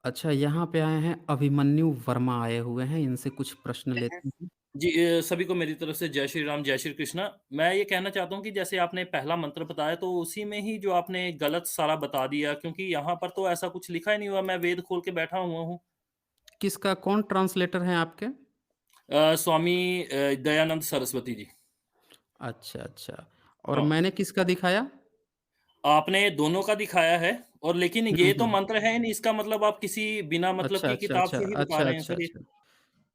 अच्छा, यहाँ पे आए हैं अभिमन्यु वर्मा आए हुए हैं, इनसे कुछ प्रश्न हैं। लेते हैं। जी सभी को मेरी तरफ से जय श्री राम, जय श्री कृष्णा। मैं ये कहना चाहता हूँ कि जैसे आपने पहला मंत्र बताया तो उसी में ही जो आपने गलत सारा बता दिया क्योंकि यहाँ पर तो ऐसा कुछ लिखा ही नहीं हुआ, मैं वेद खोल के बैठा हुआ हूँ। किसका कौन ट्रांसलेटर हैं आपके? स्वामी दयानंद सरस्वती जी। अच्छा, अच्छा। और हाँ, मैंने किसका दिखाया? आपने दोनों का दिखाया है और लेकिन हुँ, ये तो हुँ। मंत्र है ही नहीं, इसका मतलब आप किसी बिना मतलब अच्छा, की अच्छा, किताब अच्छा, से ही बता अच्छा, रहे हैं अच्छा, सर ये। अच्छा।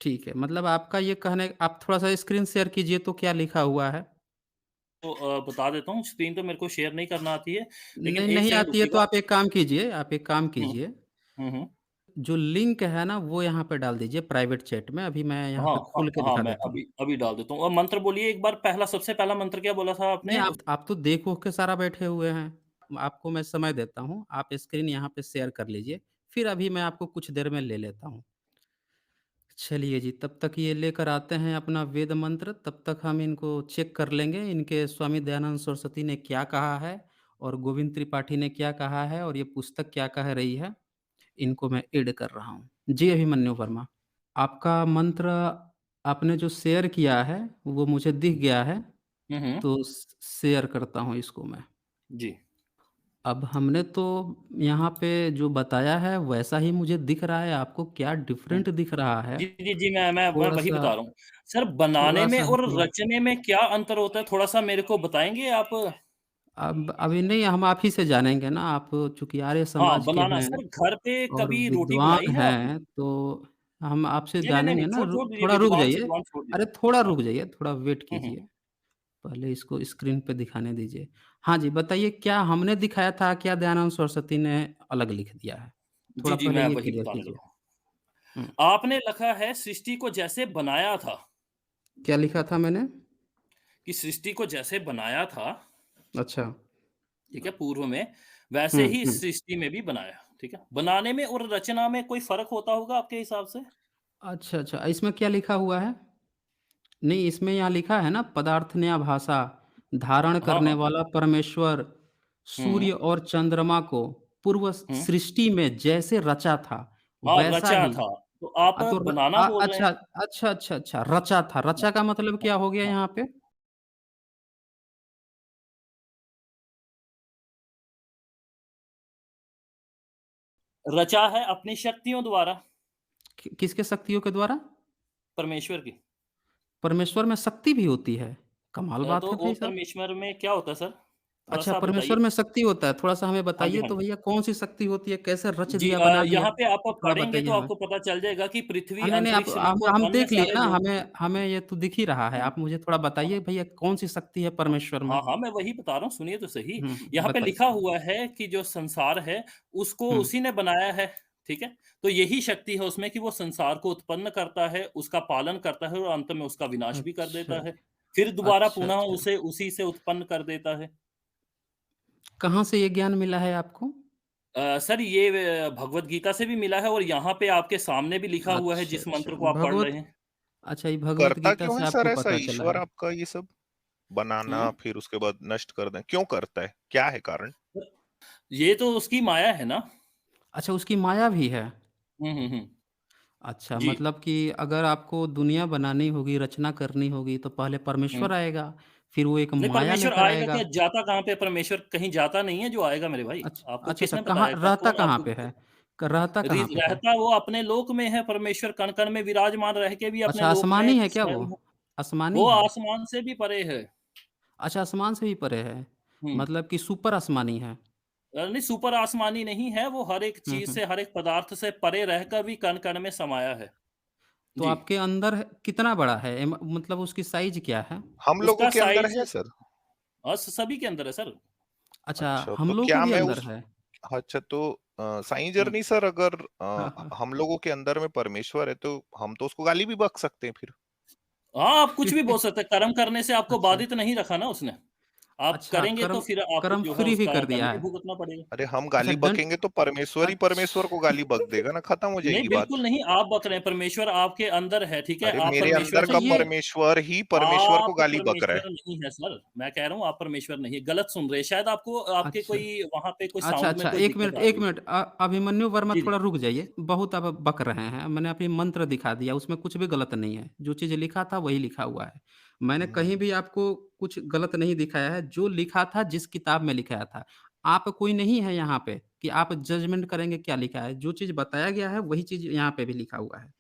ठीक है, मतलब आपका ये कहने आप थोड़ा-सा स्क्रीन शेयर कीजिए तो क्या लिखा हुआ है? तो बता देता हूँ, स्क्रीन तो मेरे को शेयर नहीं करना आती है, लेकिन नहीं, 1 नहीं सेकंड आती है तो रुकिएगा। आप एक काम हुँ, कीजिए, हुँ, हुँ। जो लिंक है ना वो यहाँ पे डाल दीजिए प्राइवेट चैट में, अभी मैं यहाँ हाँ, पे हाँ, खोल के हाँ, दिखा मैं देता हूँ। अभी अभी डाल देता हूँ और मंत्र बोलिए एक बार पहला सबसे पहला मंत्र क्या बोला था नहीं, आपने? आप तो देख-ओख के सारा बैठे हुए हैं। आपको मैं समय देता हूँ, आप स्क्रीन यहाँ पे शेयर कर लीजिए, फिर अभी मैं आपको कुछ देर में ले लेता हूँ। चलिए जी, तब तक ये लेकर आते हैं अपना वेद मंत्र, तब तक हम इनको चेक कर लेंगे, इनके स्वामी दयानंद सरस्वती ने क्या कहा है और गोविंद त्रिपाठी ने क्या कहा है और ये पुस्तक क्या कह रही है, इनको मैं ऐड कर रहा हूँ। जी, अभिमन्यु वर्मा, आपका मंत्र आपने जो शेयर किया है, वो मुझे दिख गया है, हुँ, हुँ। तो शेयर करता हूँ इसको मैं। जी। अब हमने तो यहाँ पे जो बताया है, वैसा ही मुझे दिख रहा है, आपको क्या हुँ। डिफ़रेंट दिख रहा है, जी, जी, जी, मैं वही थोड़ा-सा बता रहा हूँ। सर बनाने में थोड़ा-सा और हमको रचने में क्या अंतर होता है, थोड़ा-सा मेरे को बताएँगे आप? अब अभी नहीं हम आप ही से जानेंगे ना, आप चूँकि आर्य हाँ, समाज के बनाना हैं सर घर पे और कभी रोटी बनाई विद्वान है आपने? हैं, तो हम आपसे नहीं, नहीं, नहीं, जानेंगे नहीं, ना, छोड़ छोड़ दीजिए थोड़ा रुक जाइए। विद्वान छोड़ अरे, दीजिए। थोड़ा हाँ। रुक जाइए, थोड़ा वेट हुँ, हुँ। कीजिए। पहले इसको स्क्रीन पे दिखाने दीजिए। हाँ जी, बताइए क्या हमने दिखाया था, क्या दयानंद सरस्वती ने अलग लिख दिया है? जी, थोड़ा जी, पहले मैं ये वही क्लियर बताने कीजिए। लगा हूँ। हुँ, आपने लिखा है सृष्टि को जैसे बनाया था, क्या लिखा था मैंने? कि सृष्टि को जैसे बनाया था, अच्छा। ठीक है, पूर्व में, वैसे हुँ, ही हुँ। सृष्टि में भी बनाया, ठीक है? बनाने में और रचना में कोई फ़र्क होता होगा आपके हिसाब से? अच्छा, अच्छा, इसमें क्या लिखा हुआ है? नहीं, इसमें यहाँ लिखा है ना पदार्थन्या भाषा, धारण हाँ, करने हाँ। वाला परमेश्वर, हुँ, सूर्य और चंद्रमा को पूर्व हुँ। सृष्टि में जैसे रचा था, हाँ, वैसा रचा ही था। तो आप तो बनाना बोल रहे अच्छा, हैं। अच्छा, अच्छा, अच्छा, रचा था। हाँ, रचा का मतलब हाँ, क्या हो गया हाँ। यहाँ पे? रचा है अपनी शक्तियों द्वारा, किसके शक्तियों के द्वारा? परमेश्वर की। परमेश्वर में शक्ति भी होती है। कमाल बात तो है वो भाई साहब। परमेश्वर में क्या होता है सर? अच्छा, थोड़ा-सा आप परमेश्वर बताइए। में शक्ति होता है, थोड़ा-सा हमें हाँ जी, बताइए हाँ तो जी। भैया कौन-सी शक्ति होती है? कैसे रच जी दिया, बना दिया? यहाँ पे आप थोड़ा पढ़ेंगे बताइए तो हमें। आपको पता चल जाएगा कि पृथ्वी, नहीं, नहीं, आप अंतरिक्ष, हम लिखो हम अन्य देख लिए सारे ना, लोग हमें हमें ये तो दिख ही रहा है। हुँ, आप मुझे थोड़ा हाँ, बताइए भैया कौन-सी शक्ति है हाँ, परमेश्वर में? हाँ, हाँ, मैं वही बता रहा हूँ, सुनिए तो सही। हुँ, हुँ, यहाँ पे लिखा बताइए। हुआ है कि जो संसार है, उसको हुँ, उसी ने बनाया है, ठीक है? तो यही शक्ति है उसमें कि वो संसार को उत्पन्न करता है, उसका पालन करता है और अंत में उसका विनाश भी कर अच्छा, देता है। फिर दोबारा अच्छा, पुनः अच्छा। उसे उसी से उत्पन्न कर देता है। कहाँ से ये ज्ञान मिला है आपको? सर ये भगवद गीता से भी मिला है और यहाँ पे आपके सामने भी लिखा हुआ है अच्छा, जिस अच्छा। मंत्र को आप पढ़ रहे हैं। अच्छा, ये भगवत करता गीता क्यों से है सर आपको ऐसा पता चला ईश्वर है। आपका ये सब? बनाना हुँ? फिर उसके बाद नष्ट कर दें, क्यों करता है? क्या है कारण? ये तो उसकी माया है ना। अच्छा, उसकी माया भी है। हुँ, हुँ, हुँ। अच्छा, जी। मतलब कि अगर आपको दुनिया बनानी होगी, रचना करनी होगी, तो पहले हुँ। परमेश्वर आएगा, फिर वो एक नहीं माया परमेश्वर लेकर आएगा आएगा। क्या? जाता कहाँ पे है परमेश्वर? कहीं जाता नहीं है जो आएगा मेरे भाई। अच्छा, आपको अच्छा, अच्छा, किसने कहाँ बताया? कब रहता कौन कहाँ आपको पे है? रहता कहाँ पे है? रहता वो अपने लोक में है परमेश्वर कण-कण में विराजमान रह के भी अपने अच्छा, लोक में आसमानी है क्या वो? स्वयं है। आसमानी वो है? आसमान से भी परे है। अच्छा, आसमान से भी परे है, हुँ। मतलब कि सुपर आसमानी है। नहीं सुपर आसमानी नहीं है, वो हर एक हुँ, चीज़ हुँ। से, हर एक पदार्थ से परे रहकर भी कण-कण में समाया है। तो जी। आपके अंदर कितना बड़ा है? मतलब उसकी साइज़ क्या है? हम लोगों उसका के अंदर साइज़ है सर। सभी के अंदर है सर। अच्छा, अच्छा, हम तो लोगों के क्या भी मैं अंदर उस है? अच्छा तो साईं हुँ। जर्नी सर अगर हाँ, हाँ। हम लोगों के अंदर में परमेश्वर है तो हम तो उसको गाली भी बक सकते हैं फिर। हाँ, आप कुछ भी बोल सकते हैं, कर्म करने से आपको अच्छा। बाधित नहीं रखा ना उसने। आप अच्छा, करेंगे तो कर्म फिर आपको कर्म जो है फ्री भी उसका कर दिया दंड भी है। भुगतना पड़ेगा। अरे हम अच्छा गाली दंड बकेंगे तो परमेश्वर ही परमेश्वर को गाली बक देगा ना, खत्म हो नहीं, जाएगी बात। बिल्कुल नहीं, आप बक रहे हैं, परमेश्वर आपके अंदर है, ठीक है? अरे आप मेरे परमेश्वर अंदर अच्छा का ये परमेश्वर ही परमेश्वर को आप गाली बक रहा है। परमेश्वर नहीं है सर, मैं कह रहा हूँ आप परमेश्वर नहीं है, गलत सुन रहे हैं, शायद आपको आपके अच्छा। कोई वहाँ पे कोई अच्छा, साउंड में अच्छा, कोई 1 दिक्कत मिनट आ 1 रही है। मिनट अभिमन्यु वर्मा जी, जी। थोड़ा रुक जाइए, बहुत आप बक रहे हैं। मैंने अभी मंत्र दिखा दिया, उसमें कुछ भी गलत नहीं है। जो चीज़ लिखा था वही लिखा हुआ है। मैंने हुँ, कहीं भी आपको कुछ गलत नहीं दिखाया है, जो लिखा था जिस किताब में लिखाया था। आप कोई नहीं है यहाँ पे कि आप जजमेंट करेंगे क्या लिखा है। जो चीज़ बताया गया है वही चीज़ यहाँ पे भी लिखा हुआ है।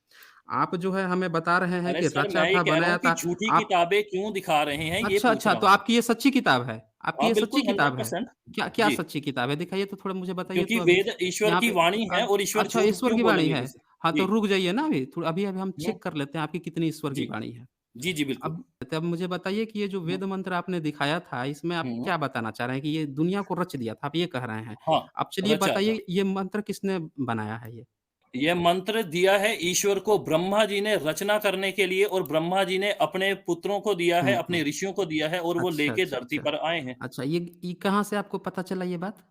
आप जो है हमें बता रहे हैं अरे कि सर, रचा मैं ये था, कह रहा बनाया हूँ कि था। झूठी आप किताबें क्यों दिखा रहे हैं, ये अच्छा, पूछ अच्छा, रहा तो हूँ। आपकी ये सच्ची किताब है? आपकी हाँ, ये बिल्कुल सच्ची किताब है? 100% क्या क्या जी, सच्ची किताब है? दिखाइए तो थोड़ा मुझे बताइए क्योंकि तो अभी। वेद ईश्वर यहाँ की पे वाणी है और ईश्वर अच्छा झूठ ईश्वर क्यों की वाणी बोलेंगे है। किसी हाँ, तो जी, रुक जाइए ना अभी, थोड़ा अभी हम हुँ, चेक कर लेते हैं आपकी कितनी ईश्वर की जी। वाणी है। जी, जी, बिल्कुल। अब मुझे बताइए कि ये जो हुँ, वेद मंत्र आपने दिखाया था, इसमें आप हुँ, क्या बताना चाह रहे हैं कि ये दुनिया को रच दिया था, आप ये कह रहे हैं। हाँ, अब चलिए रचा था। बताइए ये मंत्र किसने बनाया है ये? ये मंत्र दिया है ईश्वर को ब्रह्मा जी ने रचना करने के लिए और ब्रह्मा जी ने अपने पुत्रों को दिया है, हुँ, अपने हुँ। ऋषियों को दिया है और वो अच्छा, लेके अच्छा, धरती अच्छा। पर आए हैं। अच्छा ये कहाँ से आपको पता चला ये बात?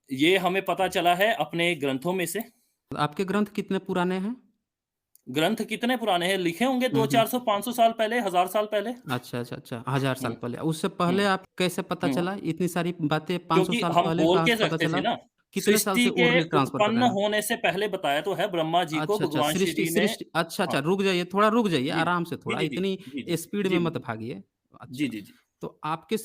ये हमें पता चला है अपने ग्रंथों में से। आपके ग्रंथ कितने पुराने हैं? ग्रंथ कितने पुराने हैं? लिखे होंगे हुँ, 2 हुँ। 400 500 साल पहले, 1000 साल पहले। अच्छा, अच्छा, अच्छा, 1000 साल हुँ, पहले। उससे हुँ, पहले आप कैसे पता हुँ। चला? इतनी सारी बातें 500 क्योंकि साल हम पहले बोल कहाँ के से पता रखते थे चला? ना। कितने साल सृष्टि से के ओरली ट्रांसफर कर उत्पन्न रहे हैं? होने से पहले बताया तो है ब्रह्मा जी को अच्छा, अच्छा, भगवान सृष्टि श्री ने सृष्टि अच्छा, हाँ, अच्छा, रुक जाइए, थोड़ा रुक जाइए, जी। आराम से जी, थोड़ा, जी, जी। इतनी जी, जी। स्पीड में जी, मत बिल्कुल। भागिए। जी, अच्छा, जी, जी। तो आपके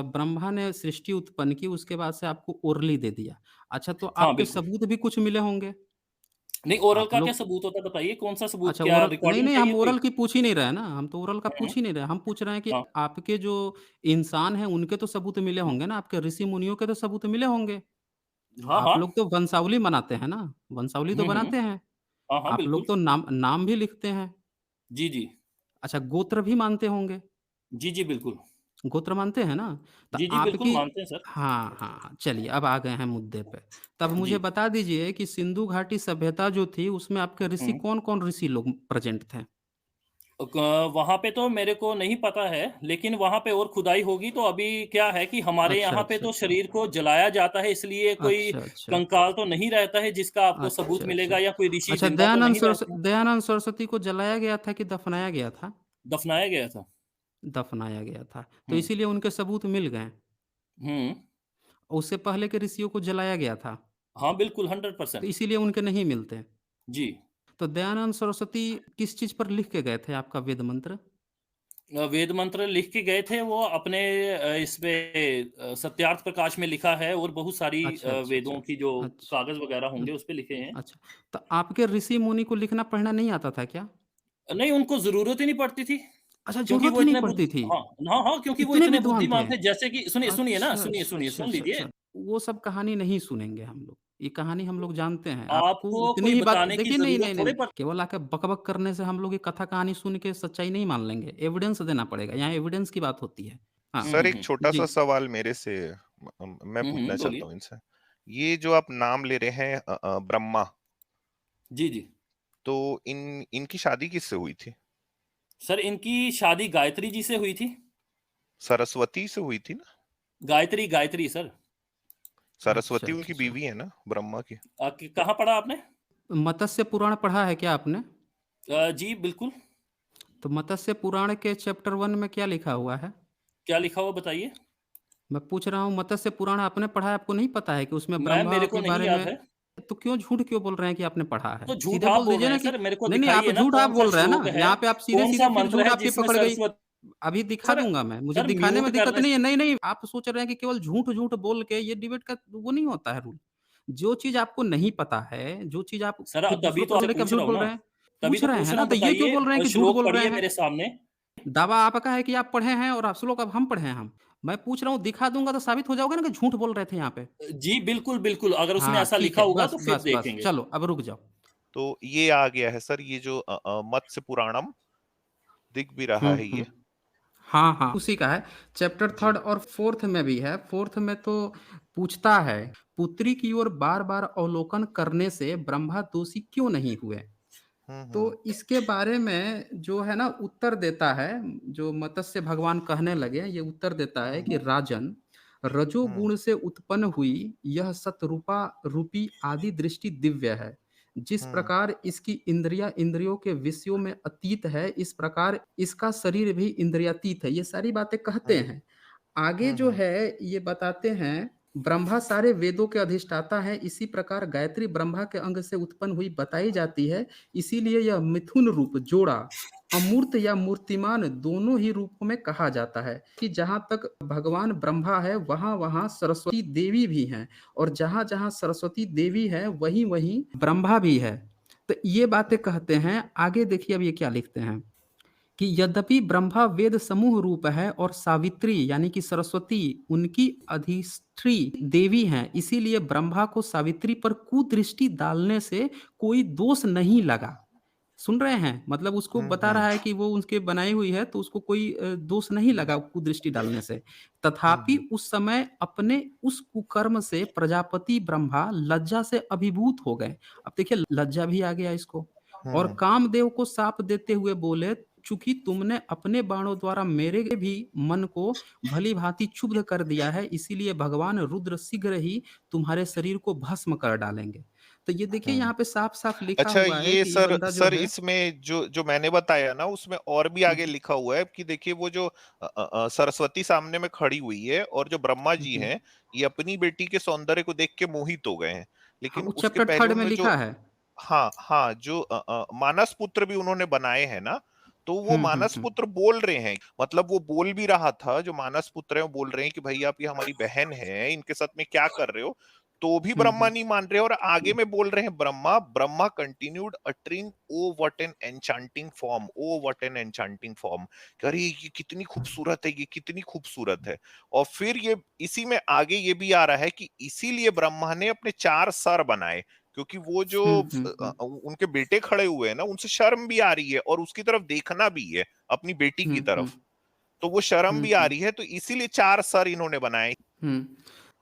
ब्रह्मा ने सृष्टि उत्पन्न की, उसके बाद से आपको ओरली दे दिया। अच्छा, तो हाँ, आपके बिल्कुल। सबूत भी कुछ मिले होंगे? नहीं, ओरल आप का क्या लोग सबूत होता है बताइए? कौन-सा सबूत? अच्छा क्या ओरल नहीं, रिकॉर्डिंग नहीं हम चाहिए कोई? ओरल की पूछ ही नहीं रहे हैं ना, हम तो ओरल का हुँ, पूछ ही नहीं रहे हैं। हम पूछ रहे हैं कि हाँ, आपके जो इंसान हैं, उनके तो सबूत मिले हुँ। होंगे ना, आपके ऋषि-मुनियों के तो सबूत मिले होंगे। हाँ, आप हाँ। लोग तो वंशावली मनाते हैं ना, वंशावली तो हुँ, हुँ। बनाते हैं। हाँ, हाँ, आप बिल्कुल। लोग तो नाम नाम भी लिखते हैं। जी, जी। अच्छा गोत्र भी मानते होंगे, जी, जी, बिल्कुल। गोत्र मानते हैं ना? तो जी, जी, बिल्कुल आपकी मानते हैं सर। हाँ, हाँ, हाँ, चलिए अब आ गए हैं मुद्दे पे। तब मुझे जी। बता दीजिए कि सिंधु घाटी सभ्यता जो थी, उसमें आपके ऋषि हुँ। कौन-कौन ऋषि लोग प्रेज़ेंट थे? क वहाँ पे तो मेरे को नहीं पता है, लेकिन वहाँ पे और खुदाई होगी तो अभी क्या है कि हमारे अच्छा, यहाँ पे अच्छा, तो अच्छा। शरीर को जलाया जाता है इसलिए कोई अच्छा, अच्छा। कंकाल तो नहीं रहता है जिसका आपको सबूत अच्छा, अच्छा। मिलेगा या कोई ऋषि अच्छा जिंदा तो नहीं रहते हैं। दयानंद सरस्वती को जलाया गया था कि दफ़नाया गया था? दफनाया गया था। दफ़नाया गया था। तो हुँ। इसीलिए उनके सबूत मिल गए। हुँ। उससे पहले के ऋषियों को जलाया गया था, हाँ, बिल्कुल तो 100% इसीलिए उनके नहीं मिलते। जी। तो दयानंद सरस्वती किस चीज़ पर लिख के गए थे आपका वेद मंत्र? वेद मंत्र लिख के गए थे वो अपने सत्यार्थ प्रकाश में लिखा है और बहुत सारी अच्छा, अच्छा, अच्छा। वेदों की जो अच्छा। कागज़ वगैरह हुँ, होंगे उस पे लिखे हैं। अच्छा। तो आपके ऋषि मुनि को लिखना-पढ़ना नहीं आता था क्या? नहीं, उनको ज़रूरत ही नहीं पड़ती थी, अच्छा क्योंकि ज़रूरत वो ही नहीं इतने पड़ती थी। हाँ, हाँ, हाँ, क्योंकि वो इतने इतने विद्वान थे? बुद्धिमान थे जैसे कि सुनिए, सुनिए ना, अच्छा, सुनिए, अच्छा, सुनिए, अच्छा, सुन अच्छा, लीजिए। अच्छा। वो सब कहानी नहीं सुनेंगे हम लोग। ये कहानी हम लोग जानते हैं। आपको आपको उतनी कोई ही बात बताने की देखिए नहीं, ज़रूरत नहीं, नहीं, थोड़े नहीं। पड़ केवल आके बक-बक करने से हम लोग ये कथा कहानी सुन के सच्चाई नहीं मान लेंगे। एविडेंस देना पड़ेगा। यहाँ एविडेंस की बात होती है। हाँ, हुँ, सर हुँ, एक हुँ। छोटा-सा जी। सवाल मेरे से मैं हुँ, पूछना हुँ, चाहता बोलिए। हूँ इनसे। ये जो आप नाम ले रहे हैं ब्रह्मा, जी, जी। तो इनकी शादी किससे हुई थी? सर इनकी शादी गायत्री जी से हुई थी। सरस्वती से हुई थी ना? गायत्री, गायत्री सर। अच्छा, सरस्वती अच्छा, उनकी अच्छा। जी। बीवी है ना, ब्रह्मा की? क कहाँ पढ़ा आपने? मत्स्य पुराण पढ़ा है क्या आपने? जी, बिल्कुल। तो मत्स्य पुराण के चैप्टर 1 में क्या लिखा हुआ है? क्या लिखा हुआ बताइए? मैं पूछ रहा हूँ मत्स्य पुराण आपने पढ़ा है, आपको नहीं पता है कि उसमें ब्रह्मा मेरे के को नहीं बारे याद में है। तो क्यों झूठ क्यों बोल रहे हैं कि आपने पढ़ा है? तो झूठ सीधे आप बोल बोल दीजिए रहे ना हैं कि सर, मेरे को नहीं, नहीं आप दिखाइए ना झूठ आप कौन-सा बोल रहे हैं ना, श्लोक है, यहाँ पे आप सीधे-सीधे कौन-सा फिर मंत्र झूठ है आपकी जिसमें पकड़ गई। सरस्वती अभी दिखा सर दूँगा मैं, मुझे सर दिखाने में म्यूट दिक्कत करने नहीं स है। नहीं, नहीं, आप सोच रहे हैं कि केवल झूठ-झूठ बोल के ये डिबेट का वो नहीं होता है रूल। जो चीज़ आपको नहीं पता है, जो चीज़ आप सर फिर तभी दूसरों तो को आपसे लेके आप पूछ झूठ रहा हूँ बोल ना। रहे हैं। तभी पूछ तो रहे पूछ हैं रहा ना, हूँ तो ये क्यों बताइए बोल रहे हैं कि झूठ श्लोक बोल रहे पढ़िए हैं? मेरे सामने। दावा आपका है कि आप पढ़े हैं और आप श्लोक अब हम पढ़े हैं हम। मैं पूछ रहा हूँ दिखा दूँगा तो साबित हो जाओगे ना कि झूठ बोल रहे थे यहाँ पे। जी, बिल्कुल, बिल्कुल अगर उसमें हाँ, ऐसा ठीक लिखा है। होगा बस, तो फिर बस, बस। देखेंगे। चलो अब रुक जाओ। तो ये आ गया है सर, ये जो मत्स्य पुराणम दिख भी रहा हुँ, है हुँ। ये। हाँ, हाँ, उसी का है। चैप्टर जी। 3 और 4th में भी है। 4th में तो पूछता है, पुत्री की ओर बार-बार अवलोकन करने से ब्रह्मा दोषी क्यों नहीं हुए? हुँ, हुँ। तो इसके बारे में जो है ना उत्तर देता है, जो मत्स्य भगवान कहने लगे, ये उत्तर देता है हुँ, कि हुँ। राजन, रजोगुण से उत्पन्न हुई यह सतरूपा रूपी आदि दृष्टि दिव्य है। जिस हुँ, प्रकार इसकी इंद्रियाँ इंद्रियों के विषयों में अतीत है, इस प्रकार इसका शरीर भी इंद्रियातीत है। ये सारी बातें कहते हुँ, हैं। आगे हुँ, जो हुँ, है ये बताते हैं, ब्रह्मा सारे वेदों के अधिष्ठाता हैं, इसी प्रकार गायत्री ब्रह्मा के अंग से उत्पन्न हुई बताई जाती है। इसीलिए यह मिथुन रूप जोड़ा अमूर्त या मूर्तिमान दोनों ही रूपों में कहा जाता है कि जहाँ तक भगवान ब्रह्मा है वहाँ-वहाँ सरस्वती देवी भी हैं और जहाँ-जहाँ सरस्वती देवी है वहीं-वहीं ब्रह्मा भी है। तो ये बातें कहते हैं। आगे देखिए अब ये क्या लिखते हैं कि यद्यपि ब्रह्मा वेद समूह रूप है और सावित्री यानी कि सरस्वती उनकी अधिष्ठी देवी हैं, इसीलिए ब्रह्मा को सावित्री पर कुदृष्टि डालने से कोई दोष नहीं लगा। सुन रहे हैं? मतलब उसको हुँ, बता हुँ, रहा है कि वो उसके बनाई हुई है तो उसको कोई दोष नहीं लगा कुदृष्टि डालने से। हुँ, तथापि हुँ, उस समय अपने उस कुकर्म से प्रजापति ब्रह्मा लज्जा से अभिभूत हो गए। अब देखिए लज्जा भी आ गया इसको हुँ, और हुँ, कामदेव को शाप देते हुए बोले, चूँकि तुमने अपने बाणों द्वारा मेरे भी मन को भली-भाँति क्षुब्ध कर दिया है, इसीलिए भगवान रुद्र शीघ्र ही तुम्हारे शरीर को भस्म कर डालेंगे। तो ये देखिए हुँ। यहाँ पे साफ-साफ लिखा अच्छा हुआ है ये कि ये सर बंदा जो सर है इसमें जो जो मैंने बताया ना उसमें और भी हुँ, आगे लिखा हुआ है कि देखिए वो जो सरस्वती सामने में खड़ी हुई है और जो ब्रह्मा जी जी। हैं ये अपनी बेटी के सौंदर्य को देख के मोहित हो गए हैं हाँ, लेकिन वो उसके चैप्टर पहले 3 में उन्होंने जो लिखा है। हाँ हाँ जो मानस पुत्र भी उन्होंने बनाए हैं ना तो वो हुँ, हुँ, मानस हुँ। पुत्र बोल रहे हैं मतलब वो बोल भी रहा था जो मानस पुत्र है वो बोल रहे हैं कि भाई आप ये हमारी बहन है इनके साथ में क्या कर रहे हो तो भी हुँ, ब्रह्मा हुँ। नहीं मान रहे और आगे में बोल रहे हैं Brahma Brahma continued uttering oh what an enchanting form oh what an enchanting form अरे ये कितनी खूबसूरत है ये कितनी खूबसूरत है और फिर ये इसी में आगे ये भी आ रहा है कि इसीलिए ब्रह्मा ने अपने 4 सर बनाए क्योंकि वो जो हुँ, हुँ, हुँ। उनके बेटे खड़े हुए हैं ना उनसे शर्म भी आ रही है और उसकी तरफ देखना भी है अपनी बेटी हुँ, की हुँ। तरफ तो वो शर्म हुँ, भी आ हुँ। रही है तो इसीलिए 4 सर इन्होंने बनाए हुँ।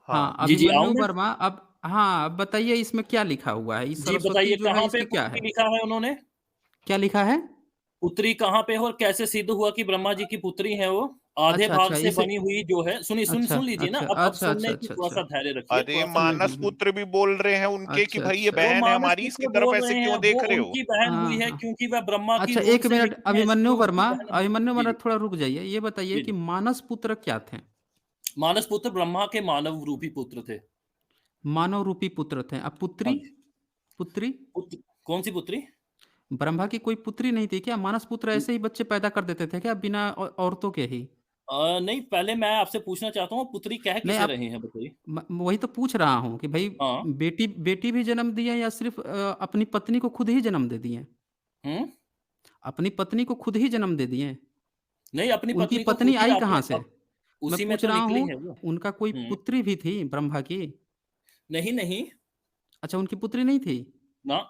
हाँ हाँ, जी, जी, आऊँ अभिमन्यु मैं? वर्मा अब हाँ, अब बताइए इसमें क्या लिखा हुआ है? ये जी, सरस्वती बताइए जो है कहाँ पे इसकी क्या पुत्री है? लिखा है उन्होंने? क्या लिखा है? पुत्री कहाँ पे है और कैसे सिद्ध हुआ कि ब्रह्मा जी की पुत्री है वो? आधे अच्छा, भाग अच्छा से इसे बनी हुई जो है सुनिए अच्छा, सुन लीजिए ना, अच्छा, अब अच्छा, अच्छा, सुनने की अच्छा, अच्छा। थोड़ा-सा धैर्य रखिए, अरे थोड़ा-सा हुँ, हुँ, मानस हुँ। पुत्र भी बोल रहे हैं उनके कि अच्छा, भाई ये अच्छा। वो बहन है मानस हमारी इसकी पुत्र तरफ बोल ऐसे रहे हैं, क्यों वो देख रहे हो उनकी बहन हुई हाँ, है हाँ। क्योंकि वह ब्रह्मा की अच्छा रूप 1 से मिनट निकली है इसलिए वो उनकी बहन है। अभिमन्यु जी, वर्मा जी। थोड़ा रुक जाइए। ये बताइए जी, कि जी। मानस पुत्र क्या थे? मानस पुत्र ब्रह्मा के मानव रूपी पुत्र थे। मानव रूपी पुत्र थे। अब हाँ पुत्री? जी। पुत्री? पुत्र कौन-सी पुत्री? ब्रह्मा की कोई पुत्री नहीं थी क्या? मानस पुत्र ऐसे ही बच्चे पैदा कर देते थे क्या बिना औरतों के ही? नहीं पहले मैं आपसे पूछना चाहता हूँ पुत्री कह नहीं किसे आप रहे हैं बताइए? वही तो पूछ रहा हूँ कि भई हाँ। बेटी बेटी भी जन्म दी है या सिर्फ़ अपनी पत्नी को खुद ही जन्म दे दिए? हुँ? अपनी पत्नी को खुद ही जन्म दे दिए? नहीं अपनी उनकी पत्नी को पत्नी खुद ही आई आपने कहाँ से? अब मैं उसी में पूछ तो रहा निकली हूँ है वो। उनका कोई हुँ। पुत्री भी थी ब्रह्मा की? नहीं, नहीं, अच्छा उनकी पुत्री नहीं थी? ना।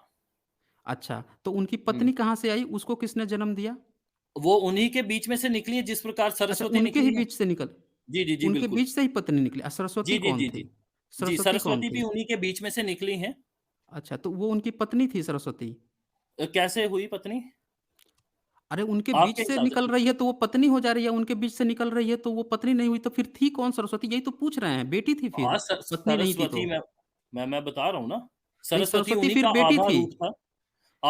अच्छा, तो उनकी हुँ। पत्नी कहाँ से आई? उसको किसने जन्म दिया? वो उन्हीं के बीच में से निकली है जिस प्रकार अच्छा सरस्वती उनके निकली ही है। बीच से निकल जी, जी, जी, उनके बिल्कुल। बीच से ही पत्नी निकली। जी, सरस्वती जी, कौन जी, जी। थी? जी, सरस्वती कौन सरस्वती भी थी? उन्हीं के बीच में से निकली हैं। अच्छा, तो वो उनकी पत्नी थी सरस्वती? कैसे हुई पत्नी? अरे उनके बीच आपके से हिसाब से निकल रही है तो वो पत्नी हो जा रही है, उनके बीच से निकल रही है तो वो पत्नी नहीं हुई तो फिर थी कौन सरस्वती? यही तो पूछ रहे हैं, बेटी थी फिर, हाँ, पत्नी नहीं थी सरस्वती तो? मैं बता रहा हूँ ना। नहीं सरस्वती सरस्वती उन्हीं फिर का बेटी आधा थी। रूप था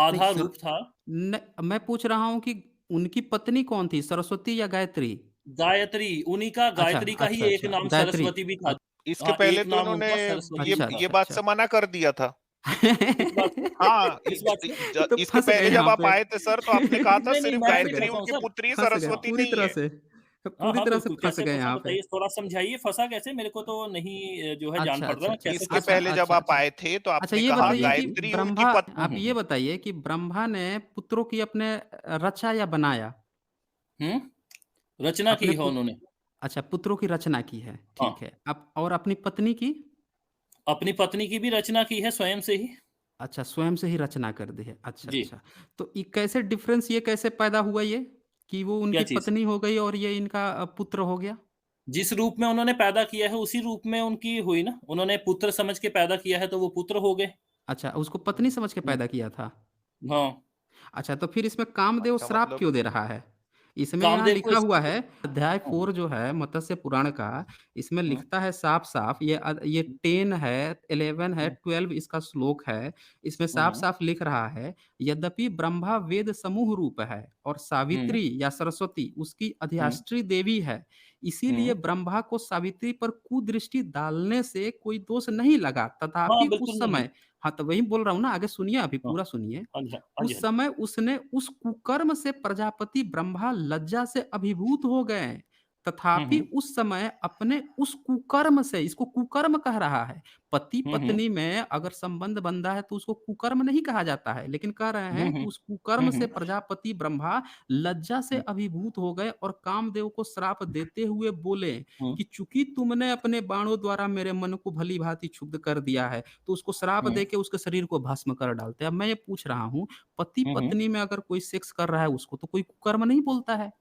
नहीं आधा सर रूप था। न मैं पूछ रहा हूँ कि उनकी पत्नी कौन थी, सरस्वती या गायत्री? गायत्री, उन्हीं का अच्छा, गायत्री का ही अच्छा, एक अच्छा, नाम गायत्री। सरस्वती भी था। अ, इसके हाँ, पहले एक तो नाम इन्होंने उनका सरस्वती अच्छा, भी था। ये अच्छा, बात अच्छा। से मना कर दिया था किस बात से? ये किस बात से? तो इसके फँस गए पहले जब यहाँ आप पे। आए थे सर तो आपने कहा था नहीं, नहीं, सिर्फ मैं फँस नहीं गायत्री गए, फँसा हूँ उनकी सर। पुत्री फँस गए सरस्वती पूरी नहीं तरह है से हाँ, पूरी हाँ, तरह से बिल्कुल, फँस कैसे गए फँसा यहाँ पे। बताइए? थोड़ा समझाइए फँसा कैसे? मेरे को तो नहीं जो है जान अच्छा, पड़ रहा अच्छा, है अच्छा। कैसे इसके फँसा? पहले जब अच्छा, आप अच्छा। आए थे तो अच्छा आपने ये कहा बताइए कि गायत्री उनकी ब्रह्मा हुँ, आप हुँ, ये हुँ। बताइए कि ब्रह्मा ने पुत्रों की अपने रचा या बनाया? हुँ? रचना की अपने है पुत उन्होंने। अच्छा पुत्रों की रचना की है, हाँ, ठीक है। अब और अपनी पत्नी की? अपनी पत्नी की भी रचना की है स्वयं से ही। अच्छा स्वयं से ही रचना कर दी है। अच्छा, जी, अच्छा। तो ये कैसे डिफ़रेंस ये कैसे पैदा हुआ ये? कि वो क्या उनकी चीज़? पत्नी हो गई और ये इनका पुत्र हो गया? जिस रूप में उन्होंने पैदा किया है उसी रूप में उनकी हुई ना। उन्होंने पुत्र समझ के पैदा किया है तो वो पुत्र हो गए। अच्छा उसको पत्नी समझ के हुँ, पैदा किया था। हाँ। अच्छा तो फिर इसमें कामदेव अच्छा श्राप मतलब क्यों दे रहा है? इसमें यहाँ कामदेव को लिखा हुआ इसलिए है अध्याय हुँ, 4 जो है मत्स्य पुराण का, इसमें हुँ, लिखता है साफ-साफ ये हुँ, 10 है, 11 है, हुँ, 12 इसका श्लोक है। इसमें हुँ, साफ-साफ लिख रहा है, यद्यपि ब्रह्मा वेद समूह रूप है और हुँ, सावित्री या सरस्वती उसकी हुँ, अधिष्ठात्री देवी है। इसीलिए हुँ। ब्रह्मा को सावित्री पर कुदृष्टि डालने से कोई दोष नहीं लगा। हाँ, तथापि बिल्कुल उस नहीं। समय हाँ, तो वही बोल रहा हूँ ना, आगे सुनिए अभी हाँ, पूरा सुनिए। हाँ जी, हाँ जी, उस हाँ जी। समय उसने उस कुकर्म से प्रजापति ब्रह्मा लज्जा से अभिभूत हो गए। हुँ, तथापि हुँ, उस समय अपने उस कुकर्म से इसको कुकर्म कह रहा है। हुँ, हुँ, पति-पत्नी में अगर संबंध बंधा है तो उसको कुकर्म नहीं कहा जाता है। लेकिन कह रहे हुँ, हैं कि हुँ, उस कुकर्म हुँ, से हुँ, प्रजापति ब्रह्मा लज्जा से हुँ, अभिभूत हो गए और कामदेव को श्राप देते हुए बोले हुँ, कि चूँकि तुमने अपने बाणों द्वारा मेरे मन को भली-भाँति क्षुब्ध कर दिया है, तो उसको श्राप हुँ, देके उसके शरीर को भस्म कर डालते हैं। अब मैं ये पूछ रहा हूँ, हुँ, हुँ। पति-पत्नी में अगर कोई सेक्स कर रहा है उसको तो कोई कुकर्म नहीं बोलता है।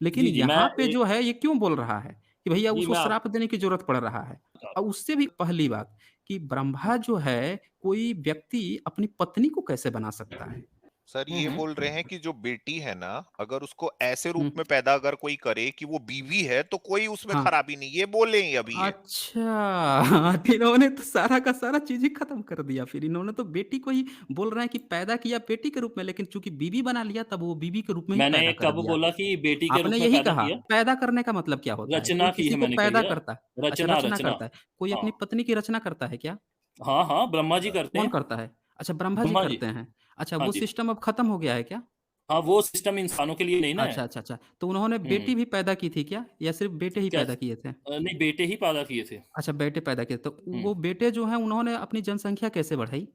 लेकिन जी, जी, मैं यहाँ पे एक जो है ये क्यों बोल रहा है कि भैया जी, उसको मैं श्राप आपको देने की ज़रूरत पड़ रहा है। बता और उससे भी पहली बात कि हुँ, ब्रह्मा जो है कोई व्यक्ति अपनी पत्नी को कैसे बना सकता है? सर हुँ, ये हुँ, बोल रहे हैं कि जो बेटी है ना, अगर उसको ऐसे रूप हुँ, में पैदा अगर कोई करे कि वो बीवी है तो कोई उसमें हाँ। खराबी नहीं, ये बोले ही अभी ये। अच्छा, इन्होंने तो सारा का सारा चीज़ ही खत्म कर दिया फिर इन्होंने तो बेटी को ही बोल रहे हैं कि पैदा किया बेटी के रूप में लेकिन चूँकि बीवी बना लिया तब वो बीवी के रूप में ही मैंने पैदा कर कब दिया। बोला कि बेटी के आपने रूप में यही पैदा कहा, किया? पैदा करने का मतलब क्या होता है? कोई रचना की किसी है को मैंने कही पैदा है। करता है अच्छा रचना, रचना रचना। करता है। कोई हाँ। अपनी पत्नी की रचना करता है क्या? हाँ, हाँ, ब्रह्मा जी करते कौन हैं। करता है? अच्छा ब्रह्मा जी ब्रह्मा जी। करते हैं। अच्छा हाँ वो जी। सिस्टम अब खत्म हो गया है क्या? हाँ, वो सिस्टम इंसानों के लिए नहीं ना है। अच्छा, अच्छा, अच्छा। तो उन्होंने हुँ, बेटी भी पैदा की थी क्या? या सिर्फ़ बेटे ही पैदा कैस किए थे? नहीं बेटे ही पैदा किए थे। अच्छा बेटे पैदा किए तो हुँ। वो बेटे जो हैं उन्होंने अपनी जनसंख्या कैसे बढ़ाई?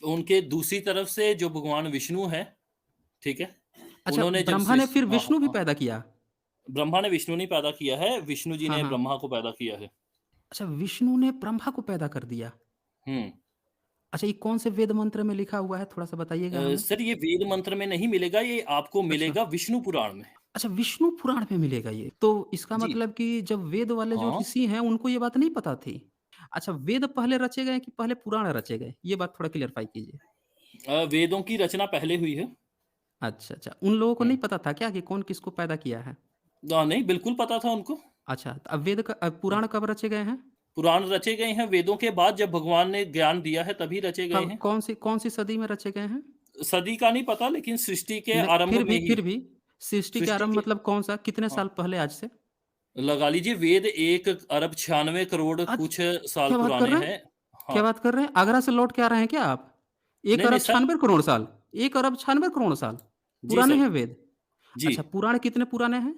उनके दूसरी तरफ से जो भगवान विष्णु हैं, ठीक है? अच्छा उन्होंने जब ब्रह्मा ने सृष्टि फिर हाँ, हाँ, विष्णु भी हाँ। पैदा किया? ब्रह्मा ने विष्णु नहीं पैदा किया है, विष्णु जी हाँ, ने हाँ। ब्रह्मा को पैदा किया है। अच्छा विष्णु ने ब्रह्मा को पैदा कर दिया। हुँ। अच्छा ये कौन से वेद मंत्र में लिखा हुआ है थोड़ा-सा बताइएगा हमें? सर ये वेद मंत्र में नहीं मिलेगा, ये आपको अच्छा। मिलेगा विष्णु पुराण में। अच्छा विष्णु पुराण में मिलेगा ये। तो इसका जी। मतलब कि जब वेद वाले जो हाँ। ऋषि हैं उनको ये बात नहीं पता थी? अच्छा वेद पहले रचे गए कि पहले पुराण रचे गए? ये बात थोड़ा क्लियरफाई कीजिए। वेदों की रचना पहले हुई है। अच्छा, अच्छा। उन लोगों को हुँ। नहीं पता था क्या कि कौन किसको पैदा किया है? नहीं बिल्कुल पता था उनको। अच्छा, तो अब पुराण कब रचे गए हैं? पुराण रचे गए हैं वेदों के बाद जब भगवान ने ज्ञान दिया है तभी रचे गए कब हैं। कौन-सी सदी में रचे गए हैं? सदी का नहीं पता लेकिन सृष्टि के आरंभ में ही फिर भी सृष्टि के सृष्टि आरंभ के मतलब कौन-सा कितने हाँ, साल पहले आज से? लगा लीजिए वेद 1 अरब 96 करोड़ अच कुछ साल क्या बात कर पुराने रहे हैं? हैं। क्या हाँ। बात कर रहे हैं? आगरा से लौट के आ रहे हैं क्या आप? 1 नहीं, नहीं अरब सर। 96 करोड़ साल 1 अरब 96 करोड़ साल जी पुराने सर। हैं वेद। जी। अच्छा पुराण कितने पुराने हैं?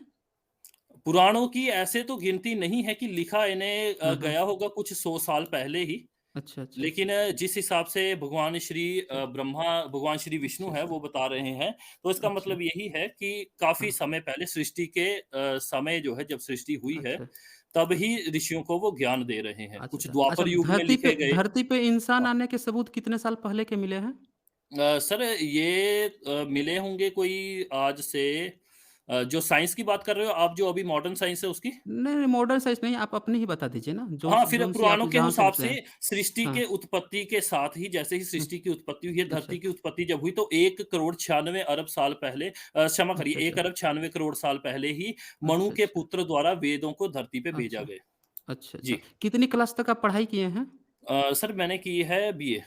पुराणों की ऐसे तो गिनती नहीं है कि लिखा इन्हें हाँ, हाँ। गया होगा कुछ 100 साल पहले ही। अच्छा, अच्छा, लेकिन अच्छा। जिस हिसाब से भगवान श्री विष्णु अच्छा, हैं अच्छा। वो बता रहे हैं, तो इसका अच्छा, मतलब यही है कि काफ़ी हाँ। समय पहले सृष्टि के समय जो है जब सृष्टि हुई है, अच्छा, तब ही ऋषियों को वो ज्ञान दे रहे हैं। अच्छा, कुछ अच्छा। अच्छा द्वापर युग में लिखे गए धरती पे इंसान हाँ। आने के सबूत कितने साल पहले के मिले हैं? सर ये मिले होंगे कोई आज से जो साइंस की बात कर रहे हो आप जो अभी मॉडर्न साइंस है उसकी? नहीं, नहीं मॉडर्न साइंस नहीं आप अपनी ही बता दीजिए ना, हाँ, फिर जोन-सी आप पुराणों के जहाँ से हिसाब से से हैं। सृष्टि हाँ, के उत्पत्ति के साथ ही जैसे ही हुँ, सृष्टि की उत्पत्ति हुई है, अच्छा, धरती की उत्पत्ति जब हुई तो 1 करोड़ 96 अरब साल पहले क्षमा अच्छा, करिए 1 अच्छा, अरब 96 करोड़ साल पहले ही मनु अच्छा, के अच्छा, पुत्र द्वारा वेदों को धरती पे भेजा अच्छा, गया। अच्छा, अच्छा। जी। कितनी क्लास तक आप पढ़ाई किए हैं? सर मैंने की है बीए।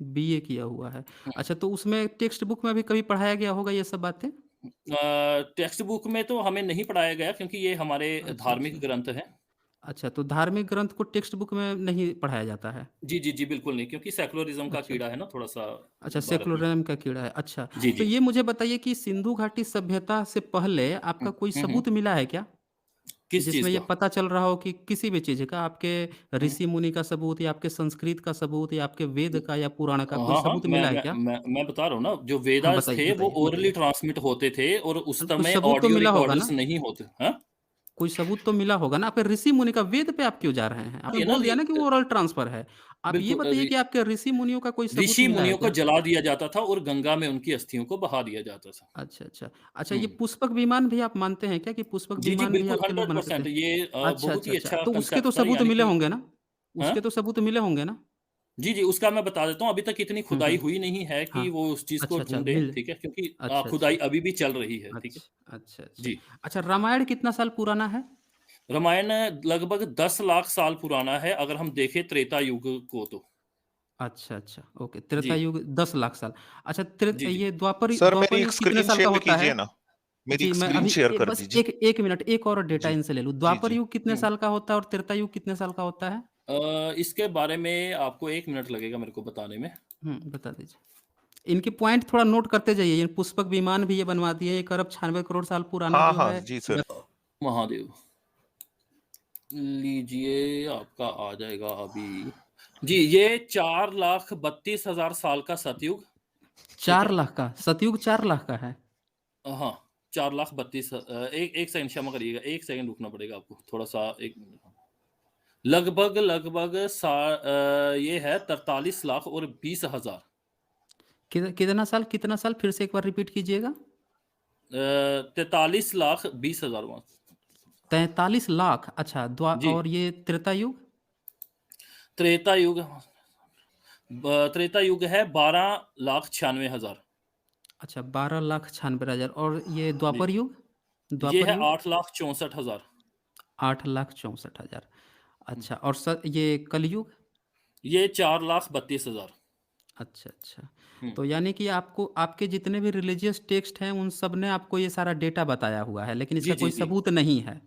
बीए किया हुआ है। हुँ। अच्छा तो उसमें टेक्स्ट बुक में भी कभी पढ़ाया गया होगा ये सब बातें? टेक्स्ट बुक में तो हमें नहीं पढ़ाया गया क्योंकि ये हमारे अच्छा, धार्मिक अच्छा। ग्रंथ हैं। अच्छा तो धार्मिक ग्रंथ को टेक्स्ट बुक में नहीं पढ़ाया जाता है? जी, जी, जी, बिल्कुल नहीं क्योंकि सेक्युलरिज़्म का अच्छा। कीड़ा है ना थोड़ा-सा अच्छा भारत में। सेकुलरिज़्म का कीड़ा है, अच्छा। जी, तो जी। ये मुझे बताइए कि सिंधु घाटी सभ्यता से पहले हुँ, आपका कोई हुँ, हुँ। सबूत मिला है क्या? किस जिसमें चीज़ ये का? पता चल रहा हो कि किसी भी चीज़ का आपके हुँ। ऋषि-मुनि का सबूत या आपके संस्कृत का सबूत या आपके वेद का या पुराण का कोई हाँ, हाँ, सबूत मिला है क्या? मैं बता रहा हूँ ना, जो हाँ, वेदास बताइए, थे वो बताइए, ओरली बताइए। ट्रांसमिट होते थे और उस कुछ समय सबूत तो ऑडियो मिला होगा रिकॉर्डर्स ना? नहीं होते हाँ? कोई सबूत तो मिला होगा ना? आपके ऋषि-मुनि का वेद पे आप क्यों जा रहे हैं? आपने ये ना बोल दिया ना कि वो ओरल ट्रांसफर है। आप ये बिल्कुल बताइए कि आपके ऋषि-मुनियों का कोई सबूत ऋषि मिला है मुनियों को क्या? जला दिया जाता था और गंगा में उनकी अस्थियों को बहा दिया जाता था। अच्छा, अच्छा। अच्छा हुँ। ये पुष्पक विमान भी आप मानते हैं क्या कि पुष्पक जी, जी, विमान भी बिल्कुल आपके लोग बनाते थे? 100% ये अच्छा, बहुत अच्छा, ही अच्छा। अच्छा तो उसके तो कांसेप्ट था सबूत यानी मिले कि होंगे ना? हाँ? उसके तो सबूत मिले होंगे ना? जी, जी, उसका मैं बता देता हूँ, अभी तक इतनी हुँ, खुदाई हुँ। हुई नहीं है कि हाँ। वो उस चीज़ को अच्छा, अच्छा ढूँढे, मिल ठीक है? क्योंकि अच्छा, खुदाई अच्छा। अभी भी चल रही है, ठीक है? अच्छा, अच्छा। जी। अच्छा रामायण कितना साल पुराना है? रामायण लगभग 10 लाख साल पुराना है, अगर हम देखें त्रेता युग को तो। अच्छा, अच्छा, ओके। त्रेता जी, युग 10 लाख साल। अच्छा जी, जी। ये सर द्वापर मेरी एक युग कितने स्क्रीन साल का शेयर होता है? कीजिए ना, मेरी जी, एक मैं स्क्रीन अभी शेयर कर बस दीजिए। 1 मिनट, एक और डेटा जी, इनसे ले लूँ। जी, द्वापर जी। युग कितने हुँ। साल का होता है और त्रेता युग कितने साल का होता है? इसके बारे में आपको 1 मिनट लगेगा मेरे को बताने में। बता दीजिए। इनके पॉइंट थोड़ा नोट करते जाइए। ये पुष्पक विमान भी ये बनवा दिए, 1 अरब 96 करोड़ साल पुराना हाँ, जो हाँ, है जी सर। महादेव, लीजिए आपका आ जाएगा अभी। जी, ये 4,32,000 साल का सतयुग, ठीक 4 है? लाख का, सतयुग 4 लाख का है। हाँ, 4,32,000 एक 1 सेकंड क्षमा करिएगा, 1 सेकंड रुकना पड़ेगा आपको, थोड़ा-सा 1 मिनट। लगभग ये है 43 लाख और 20 हज़ार। कितना साल फिर से एक बार रिपीट कीजिएगा? 43 लाख 20 हज़ार वहाँ। 43 लाख अच्छा जी, और ये त्रेता युग? त्रेता युग त्रेता युग है 12,96,000। अच्छा 12 लाख 96 हज़ार और ये जी, द्वापर युग? ये द्वापर है युग? 8,64,000। 8 लाख 64 हज़ार। अच्छा और ये कलयुग? ये 4,32,000। अच्छा, अच्छा। हुँ। तो यानी कि आपको आपके जितने भी रिलीजियस टेक्स्ट हैं, उन सब ने आपको ये सारा डेटा बताया हुआ है, लेकिन जी, इसका जी, कोई जी। सबूत नहीं है।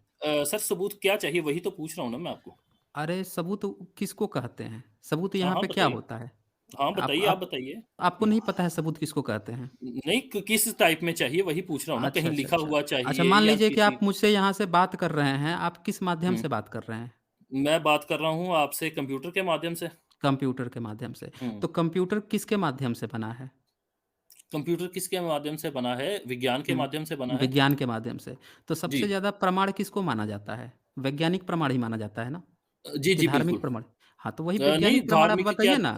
सर सबूत क्या चाहिए वही तो पूछ रहा हूँ ना मैं आपको। अरे! सबूत किसको कहते हैं? सबूत हाँ, यहाँ हाँ, पे क्या बताइए। होता है? हाँ, आप बताइए, आप आप बताइए। आपको हुँ। नहीं पता है सबूत किसको कहते हैं? नहीं किस टाइप में चाहिए वही पूछ रहा हूँ ना, अच्छा, कहीं अच्छा, लिखा अच्छा। हुआ अच्छा चाहिए मान या लीजिए कि किसी। आप मुझसे यहाँ से बात कर रहे हैं, आप किस माध्यम हुँ। से बात कर रहे हैं? मैं बात कर रहा हूँ आपसे कंप्यूटर के माध्यम से। कंप्यूटर के माध्यम से। हुँ। तो कंप्यूटर किसके माध्यम से बना है? कंप्यूटर किसके माध्यम से बना है? विज्ञान के हुँ, माध्यम से बना है। विज्ञान के माध्यम से। तो जी। सबसे ज़्यादा प्रमाण किसको माना जाता है? वैज्ञानिक प्रमाण ही माना जाता है ना? जी, कि जी, धार्मिक बिल्कुल। प्रमाण? हाँ, तो वही नहीं वैज्ञानिक प्रमाण आप धार्मिक क्या, बताइए ना,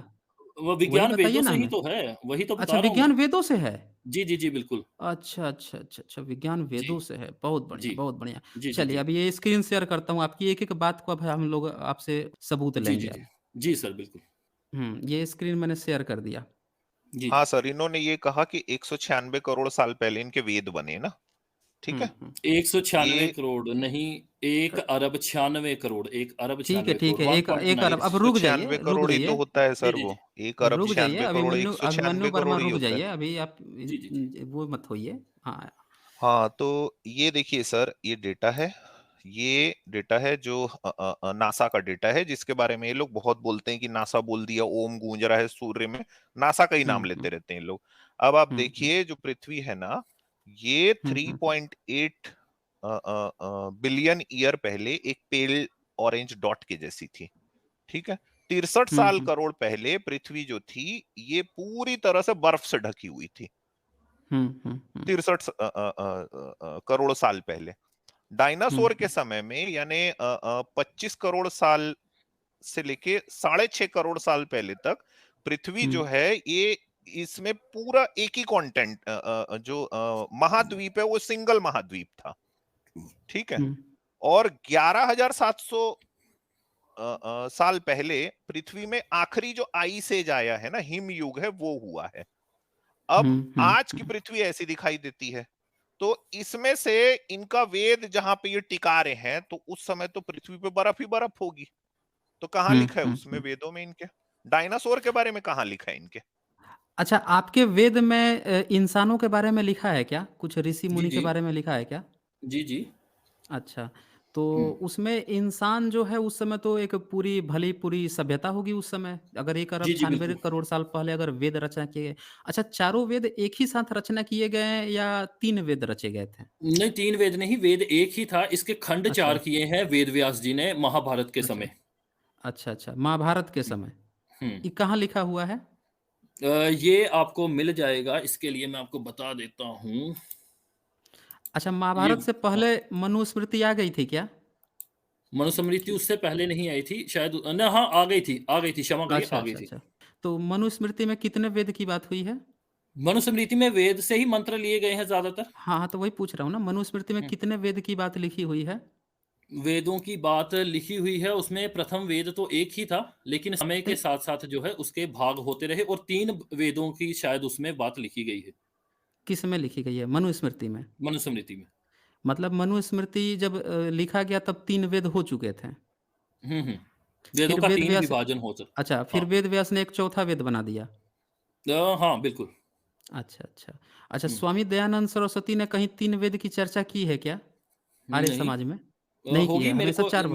वो वही विज्ञान बताइए वेदों ना से ही हमें। तो है, वही तो अच्छा बता रहा हूँ मैं। विज्ञान वेदों से है? जी, जी, जी, बिल्कुल। अच्छा, अच्छा, अच्छा, अच्छा विज्ञान जी, वेदों से है। बहुत बढ़िया, जी। बहुत बढ़िया। जी, जी, चलिए जी। अब ये स्क्रीन शेयर करता हूँ आपकी एक-एक बात को अब हम लोग आपसे सबूत जी, जी, लेंगे जी। अब। जी, सर बिल्कुल। ये स्क्रीन मैंने शेयर कर दिया। जी, हाँ जी। सर, इन्होंने ये कहा कि 196 करोड़ साल पहले इनके वेद बने ना, ठीक है? 196 ये करोड़ नहीं, 1 क अरब 96 करोड़, 1 अरब ठीक है, 96 ठीक करोड़, है। एक एक 1.9। अरब अब रुक जाइए, 196 रुक करोड़ ही तो जाइए, होता है जी, सर जी, वो। जी। 1 अरब रुक जाइए। 96 करोड़ अभिमन्यु 196 वर्मा करोड़ ही रुक होता है। जाइए। अभी आप जी, जी, जी। वो मत होइए। हाँ, हाँ, तो ये देखिए सर, ये डेटा है। ये डेटा है जो नासा का डेटा है, जिसके बारे में ये लोग बहुत बोलते हैं कि नासा बोल दिया, ओम गूंज रहा है सूर्य में। नासा का ही हुँ, नाम हुँ, लेते रहते हैं ये लोग। अब आप हुँ, हुँ, देखिए जो पृथ्वी है ना, ये हुँ, हुँ, 3.8 बिलियन ईयर पहले एक पेल ऑरेंज डॉट के जैसी थी, ठीक है? 63 हुँ, साल हुँ, करोड़ पहले पृथ्वी जो थी, ये पूरी तरह से बर्फ से ढकी हुई थी। हुँ, हुँ, हुँ, 63 करोड़ साल पहले। हुँ, डायनासोर के हुँ, समय में यानी 25 करोड़ साल से लेके 6.5 करोड़ साल पहले तक पृथ्वी हुँ, जो है ये, इसमें पूरा एक ही कंटेंट जो महाद्वीप है वो सिंगल महाद्वीप था, ठीक है? हुँ, और 11,700 साल पहले पृथ्वी में आखिरी जो आइस एज आया है ना, हिम युग है, वो हुआ है। अब हुँ, हुँ, आज की हुँ, पृथ्वी ऐसी दिखाई देती है। तो इसमें से इनका वेद जहां पे ये टिका रहे हैं, तो उस समय तो पृथ्वी पे बर्फ ही बर्फ होगी। तो कहाँ हुँ, लिखा है हुँ, उसमें हुँ। वेदों में इनके? डायनासोर के बारे में कहाँ लिखा है इनके? अच्छा आपके वेद में इंसानों के बारे में लिखा है क्या? कुछ जी, ऋषि-मुनि के जी। बारे में लिखा है क्या? जी, जी। अच्छा, तो हुँ। उसमें इंसान जो है उस समय तो एक पूरी भली-पूरी सभ्यता होगी उस समय, अगर 1 जी, अरब जी, 96 बिल्कुल। करोड़ साल पहले अगर वेद रचना किए गए। अच्छा चारों वेद एक ही साथ रचना किए गए हैं या 3 वेद रचे गए थे? नहीं 3 वेद नहीं, वेद एक ही था, इसके खंड अच्छा, 4 किए हैं वेद व्यास जी ने महाभारत के अच्छा, समय। अच्छा, अच्छा, महाभारत के हुँ, समय। हुँ। ये कहाँ लिखा हुआ है? ये आपको मिल जाएगा, इसके लिए मैं आपको बता देता हूँ। अच्छा ये महाभारत से हाँ, पहले मनुस्मृति आ गई थी क्या? मनुस्मृति कि उससे पहले नहीं आई थी शायद, ना हाँ, आ गई थी, क्षमा करिए, अच्छा, आ गई अच्छा, थी। अच्छा। तो मनुस्मृति में कितने वेद की बात हुई है? मनुस्मृति में वेद से ही मंत्र लिए गए हैं ज़्यादातर। हाँ, हाँ, तो वही पूछ रहा हूँ ना, मनुस्मृति में हुँ। कितने वेद की बात लिखी हुई है? वेदों की बात लिखी हुई है, उसमें प्रथम वेद तो एक ही था, लेकिन समय के नहीं, साथ-साथ जो है उसके भाग होते रहे और 3 वेदों की शायद उसमें बात लिखी गई है, किस में लिखी गई है? मनुस्मृति में। मनुस्मृति में। मतलब मनुस्मृति जब लिखा गया तब 3 वेद हो चुके थे। हुँ, हुँ। वेदों फिर का वेद 3 व्यास विभाजन हो सक अच्छा, फिर हाँ। वेद व्यास ने एक चौथा वेद बना दिया। हाँ, बिल्कुल। अच्छा, अच्छा। अच्छा, हुँ। स्वामी दयानंद सरस्वती ने कहीं 3 वेद की चर्चा की है क्या? आर्य नहीं समाज में? नहीं की होगी है, मेरे हमेशा को 4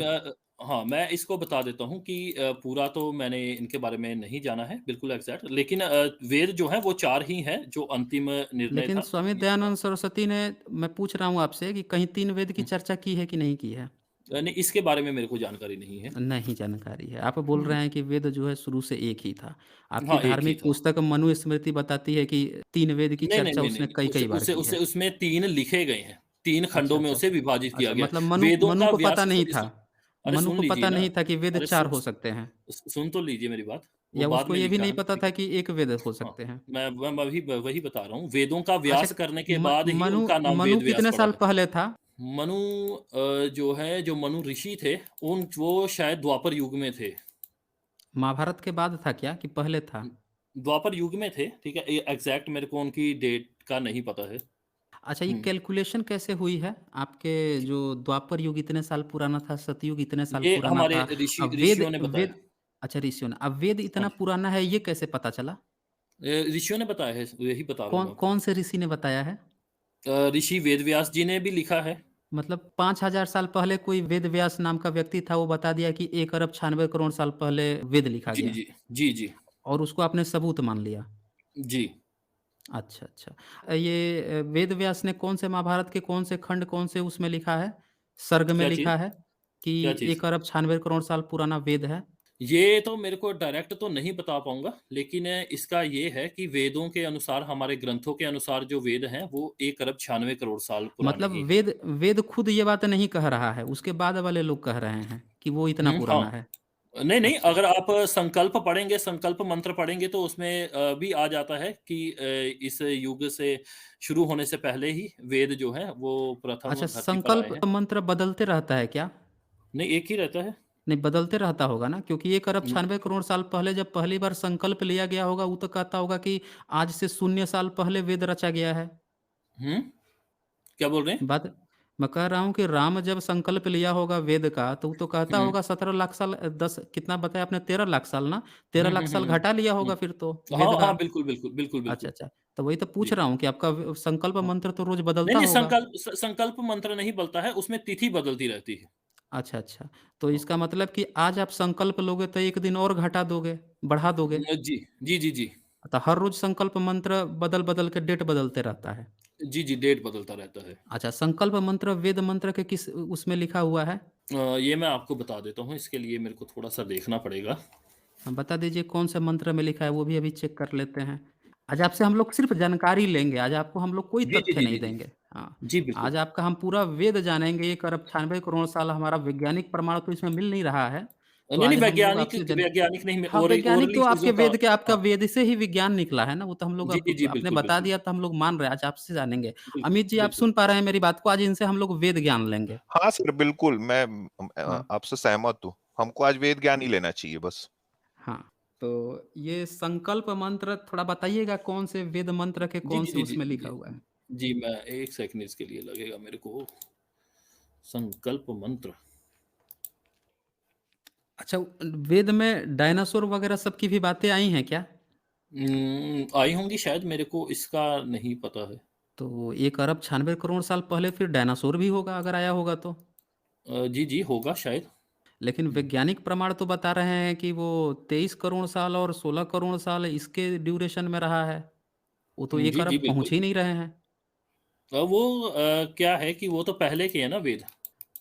हाँ, मैं इसको बता देता हूँ कि पूरा तो मैंने इनके बारे में नहीं जाना है, बिल्कुल एग्ज़ैक्ट लेकिन वेद जो हैं वो 4 ही हैं, जो अंतिम निर्णय लेकिन था। स्वामी दयानंद सरस्वती ने मैं पूछ रहा हूँ आपसे कि कहीं 3 वेद की हुँ। चर्चा की है कि नहीं की है? नहीं, इसके बारे में मेरे को जानकारी नहीं है। नहीं जानकारी है। आप बोल हुँ। रहे हैं कि वेद जो है शुरू से एक ही था। आपकी हाँ, एक ही धार्मिक था। पुस्तक मनुस्मृति बताती है कि 3 वेद की नहीं, नहीं, चर्चा नहीं, उसने नहीं, उसे कई-कई बार उसे की उसे है। उसमें 3 लिखे गए हैं। 3 अच्छा, खंडों में अच्छा, उसे अच्छा। विभाजित किया अच्छा, गया है। मतलब मनु वेदों मनु का को पता व्यास नहीं था। अरे मनु सुन को लीजिए पता ना। नहीं था कि वेद अरे 4 हो सकते हैं सुन तो लीजिए मेरी बात, वो या बाद उसको में ये भी लिखा नहीं है, पता ठीक था है? कि एक वेद हो हाँ, सकते हैं। मैं वही बता रहा हूँ। वेदों का अच्छा, व्यास करने के म बाद ही मनु उनका नाम मनु वेद व्यास कितने पड़ा साल है। पहले था? मनु जो मनु ऋषि थे, वो शायद द्वापर युग में थे। महाभारत के बाद था क्या कि पहले था? द्वापर युग में थे, ठीक है? एग्ज़ैक्ट मेरे को उनकी डेट का नहीं पता है। अच्छा, ये हुँ। कैलकुलेशन कैसे हुई है? आपके जो द्वापर युग इतने साल पुराना था, सतयुग इतने साल ये पुराना हमारे था। अब वेद ऋषियों ने बताया। वेद अच्छा, ऋषियों ने अब वेद हाँ इतना जी। पुराना है ये कैसे पता चला? ऋषियों ने बताया है, यही बता रहा हूँ कौन मैं आपको। कौन से ऋषि ने बताया है? ऋषि वेदव्यास जी ने भी लिखा है। मतलब 5000 साल पहले कोई वेद व्यास नाम का व्यक्ति था, वो बता दिया कि 1 अरब 96 करोड़ साल पहले वेद लिखा जी, गया जी। जी, जी। और उसको आपने सबूत मान लिया। जी। अच्छा, अच्छा। ये वेद व्यास ने कौन से महाभारत के कौन से खंड कौन से उसमें लिखा है? सर्ग में क्या चीज़? लिखा है कि क्या चीज़? 1 अरब 96 करोड़ साल पुराना वेद है। ये तो मेरे को डायरेक्ट तो नहीं बता पाऊँगा, लेकिन इसका ये है कि वेदों के अनुसार हमारे ग्रंथों के अनुसार जो वेद हैं, वो 1 अरब 96 करोड़ साल पुराने मतलब ही हैं। वेद वेद खुद ये बात नहीं कह रहा है, उसके बाद वाले लोग कह रहे हैं कि वो इतना हाँ। पुराना है। नहीं, नहीं, अच्छा, अगर आप संकल्प पढ़ेंगे, संकल्प मंत्र पढ़ेंगे तो उसमें भी आ जाता है कि इस युग से शुरू होने से पहले ही वेद जो हैं वो प्रथम अच्छा, धरती पर आए संकल्प हैं। मंत्र बदलते रहता है क्या? नहीं, एक ही रहता है। नहीं, बदलते रहता होगा ना, क्योंकि 1 अरब हुँ, 96 करोड़ साल पहले जब पहली बार संकल्प लिया गया होगा, वो तो कहता होगा कि आज से शून्य साल पहले वेद रचा गया है। हुँ, क्या बोल रहे हैं? बात मैं कह रहा हूँ कि राम जब संकल्प लिया होगा वेद का, तो वो तो कहता हुँ। होगा 17 लाख साल 10 कितना बताया आपने 13 लाख साल ना? 13 हुँ, हुँ, लाख हुँ, साल हुँ। घटा लिया हुँ। होगा फिर तो वेद हाँ, का। हाँ, बिल्कुल, बिल्कुल, बिल्कुल, अच्छा, बिल्कुल। अच्छा। तो वही तो पूछ जी, रहा हूँ कि आपका संकल्प हाँ। मंत्र तो रोज़ नहीं, बदलता नहीं, होगा? संकल्प मंत्र नहीं बलता है, उसमें तिथि बदलती रहती है। अच्छा, अच्छा। तो हाँ। इसका मतलब कि आज आप संकल्प लोगे तो 1 दिन और घटा दोगे, बढ़ा दोगे। जी। जी, जी, जी। तो हर रोज़ संकल्प मंत्र बदल-बदल के डेट बदलते रहता है। जी, जी, डेट बदलता रहता है। अच्छा, संकल्प मंत्र वेद मंत्र के किस उसमें लिखा हुआ है? ये मैं आपको बता देता हूँ, इसके लिए मेरे को थोड़ा-सा देखना पड़ेगा। बता दीजिए कौन से मंत्र में लिखा है, वो भी अभी चेक कर लेते हैं। आज आपसे हम लोग सिर्फ़ जानकारी लेंगे, आज आपको हम लोग कोई जी, जी, तथ्य जी, नहीं जी, जी। देंगे। हाँ, जी, बिल्कुल। आज आपका हम पूरा वेद जानेंगे, 1 अरब 96 करोड़ साल हमारा वैज्ञानिक प्रमाण तो इसमें मिल नहीं रहा है। तो नहीं, नहीं, आज हम लोग वैज्ञानिक आपसे जान वैज्ञानिक नहीं, हाँ, वैज्ञानिक ओरली तो आपके चीज़ों का। वेद के आपका हाँ। वेद से ही विज्ञान निकला है ना, वो तो हम लोग जी, जी, अब जी, आपने बिल्कुल, बता बिल्कुल। दिया तो हम लोग मान रहे हैं, आज आपसे जानेंगे। बिल्कुल, अमित जी आप बिल्कुल। सुन पा रहे हैं मेरी बात को? आज इनसे हम लोग वेद ज्ञान लेंगे। हाँ सर, बिल्कुल मैं हाँ, आपसे सहमत हूँ। हमको आज वेद ज्ञान ही लेना चाहिए बस। हाँ। तो ये संकल्प मंत्र थोड़ा बताइएगा कौन से वेद मंत्र के जी, कौन जी, से जी, जी, उसमें लिखा जी। हुआ है? जी, मैं 1 सेकंड इसके लिए लगेगा मेरे को। संकल्प मंत्र। अच्छा, वेद में डायनासोर वगैरह सब की भी बातें आई हैं क्या? आई होंगी शायद, मेरे को इसका नहीं पता है। तो 1 अरब 96 करोड़ साल पहले फिर डायनासोर भी होगा अगर आया होगा तो। जी, जी, होगा शायद। लेकिन हुँ। वैज्ञानिक प्रमाण तो बता रहे हैं कि वो 23 करोड़ साल और 16 करोड़ साल इसके ड्यूरेशन में रहा है। वो तो 1 जी, जी, अरब बिल्कुल। पहुँच ही नहीं रहे हैं। वो क्या है कि वो तो पहले के हैं ना वेद,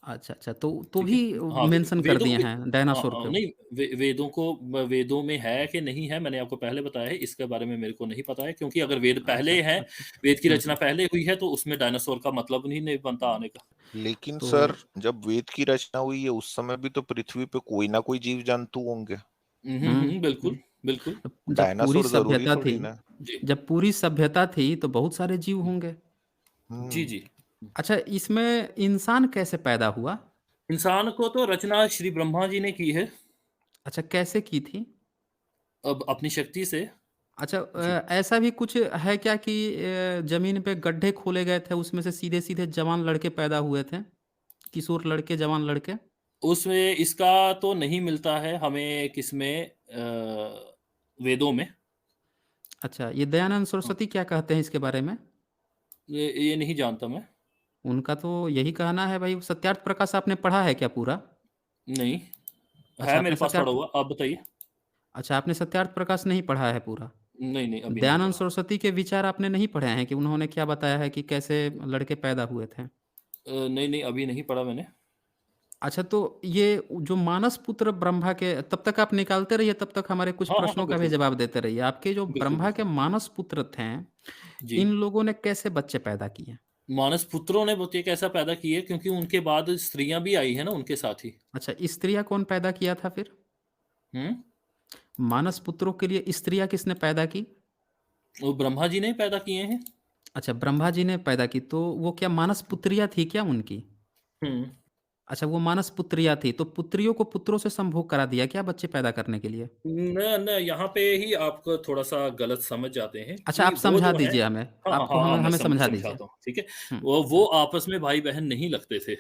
अच्छा, अच्छा, तो ठीक भी है? हाँ, मेंशन कर दिए हैं हाँ, डायनासोर हाँ, को। नहीं वेदों को वेदों में है कि नहीं है, मैंने आपको पहले बताया है, इसके बारे में मेरे को नहीं पता है क्योंकि अगर वेद अच्छा, पहले हैं, अच्छा। वेद की हुँ, रचना हुँ। पहले हुई है, तो उसमें डायनासोर का मतलब ही नहीं बनता आने का। लेकिन तो सर, जब वेद की रचना हुई है उस समय भी तो पृथ्वी पे कोई ना कोई जीव जंतु होंगे। हुँ, हुँ, हुँ, हुँ, बिल्कुल, हुँ। बिल्कुल। जब पूरी डायनासोर जरूरी सभ्यता थी थोड़ी ना। जी। जब पूरी सभ्यता थी तो बहुत सारे जीव हुँ, होंगे। जी, हम्म। जी। अच्छा, इसमें इंसान कैसे पैदा हुआ? इंसान को तो रचना श्री ब्रह्मा जी ने की है, अच्छा, कैसे की थी? अब अपनी शक्ति से। अच्छा, जी। ऐसा भी कुछ है क्या कि ज़मीन पे गड्ढे खोले गए थे, उसमें से सीधे-सीधे जवान लड़के पैदा हुए थे? किशोर लड़के, जवान लड़के? उसमें इसका तो नहीं मिलता है हमें किसमें वेदों में। अच्छा, ये दयानंद हाँ, सरस्वती क्या कहते हैं इसके बारे में? ये नहीं जानता मैं। उनका तो यही कहना है भाई। सत्यार्थ प्रकाश आपने पढ़ा है क्या पूरा? नहीं, है अच्छा, मेरे आपने पास पड़ा सत्यार्थ हुआ। आप बताइए? अच्छा, आपने सत्यार्थ प्रकाश नहीं पढ़ा है पूरा? नहीं, नहीं, अभी नहीं दयानंद पढ़ा। सरस्वती के विचार आपने नहीं पढ़े हैं कि उन्होंने क्या बताया है कि कैसे लड़के पैदा हुए थे? नहीं, नहीं, अभी नहीं पढ़ा मैंने। अच्छा, तो ये जो मानस पुत्र ब्रह्मा के, तब तक आप निकालते रहिए, तब तक हमारे कुछ हाँ, हाँ, हाँ, प्रश्नों का भी बिल्कुल। जवाब देते रहिए। आपके जो बिल्कुल, ब्रह्मा के बिल्कुल। मानस पुत्र थे, जी। इन लोगों ने कैसे बच्चे पैदा किए? मानस पुत्रों ने बच्चे कैसा पैदा किए क्योंकि उनके बाद स्त्रियाँ भी आई हैं ना उनके साथ ही। अच्छा, स्त्रियाँ कौन पैदा किया था फिर? हुँ? मानस पुत्रों के लिए स्त्रियाँ किसने पैदा की? वो ब्रह्मा जी ने ही पैदा किए हैं। अच्छा, ब्रह्मा जी ने पैदा की, तो वो क्या मानस पुत्रियाँ थी क्या उनकी? हुँ। अच्छा, वो मानस पुत्रियाँ थी, तो पुत्रियों को पुत्रों से संभोग करा दिया क्या बच्चे पैदा करने के लिए? न न यहाँ पे ही आप थोड़ा-सा गलत समझ जाते हैं अच्छा, कि आप वो समझा जो है दीजिए हमें। हाँ, हाँ, आपको हाँ, हाँ, हमें मैं हमें समझा दीजिए। समझाता हूँ, ठीक है? हुँ, वो आपस में भाई-बहन नहीं लगते थे,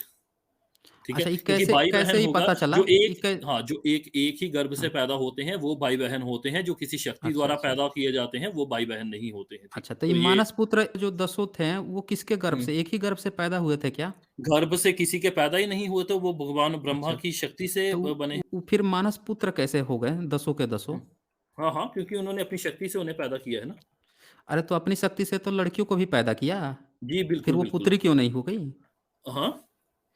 ठीक है? अच्छा, ये क्योंकि कैसे भाई-बहन कैसे ही होगा पता चला? जो ये एक कै हाँ, जो एक ही गर्भ से हाँ, पैदा होते हैं, वो भाई-बहन होते हैं, जो किसी शक्ति अच्छा, द्वारा अच्छा। पैदा किए जाते हैं, वो भाई-बहन नहीं होते हैं, ठीक अच्छा, है? तो ये तो ये मानस पुत्र जो दसों थे, वो किसके गर्भ हुँ, से, एक ही गर्भ से पैदा हुए थे क्या? गर्भ से किसी के पैदा ही नहीं हुए, तो वो भगवान ब्रह्मा अच्छा, की शक्ति से तो बने। फिर मानस पुत्र कैसे हो गए दसों के दसों? हुँ। हाँ, हाँ, क्योंकि उन्होंने अपनी शक्ति से उन्हें पैदा किया है ना। अरे, तो अपनी शक्ति से तो लड़कियों को भी पैदा किया, जी, फिर बिल्कुल, वो बिल्कुल। पुत्री क्यों नहीं हो गई? हाँ।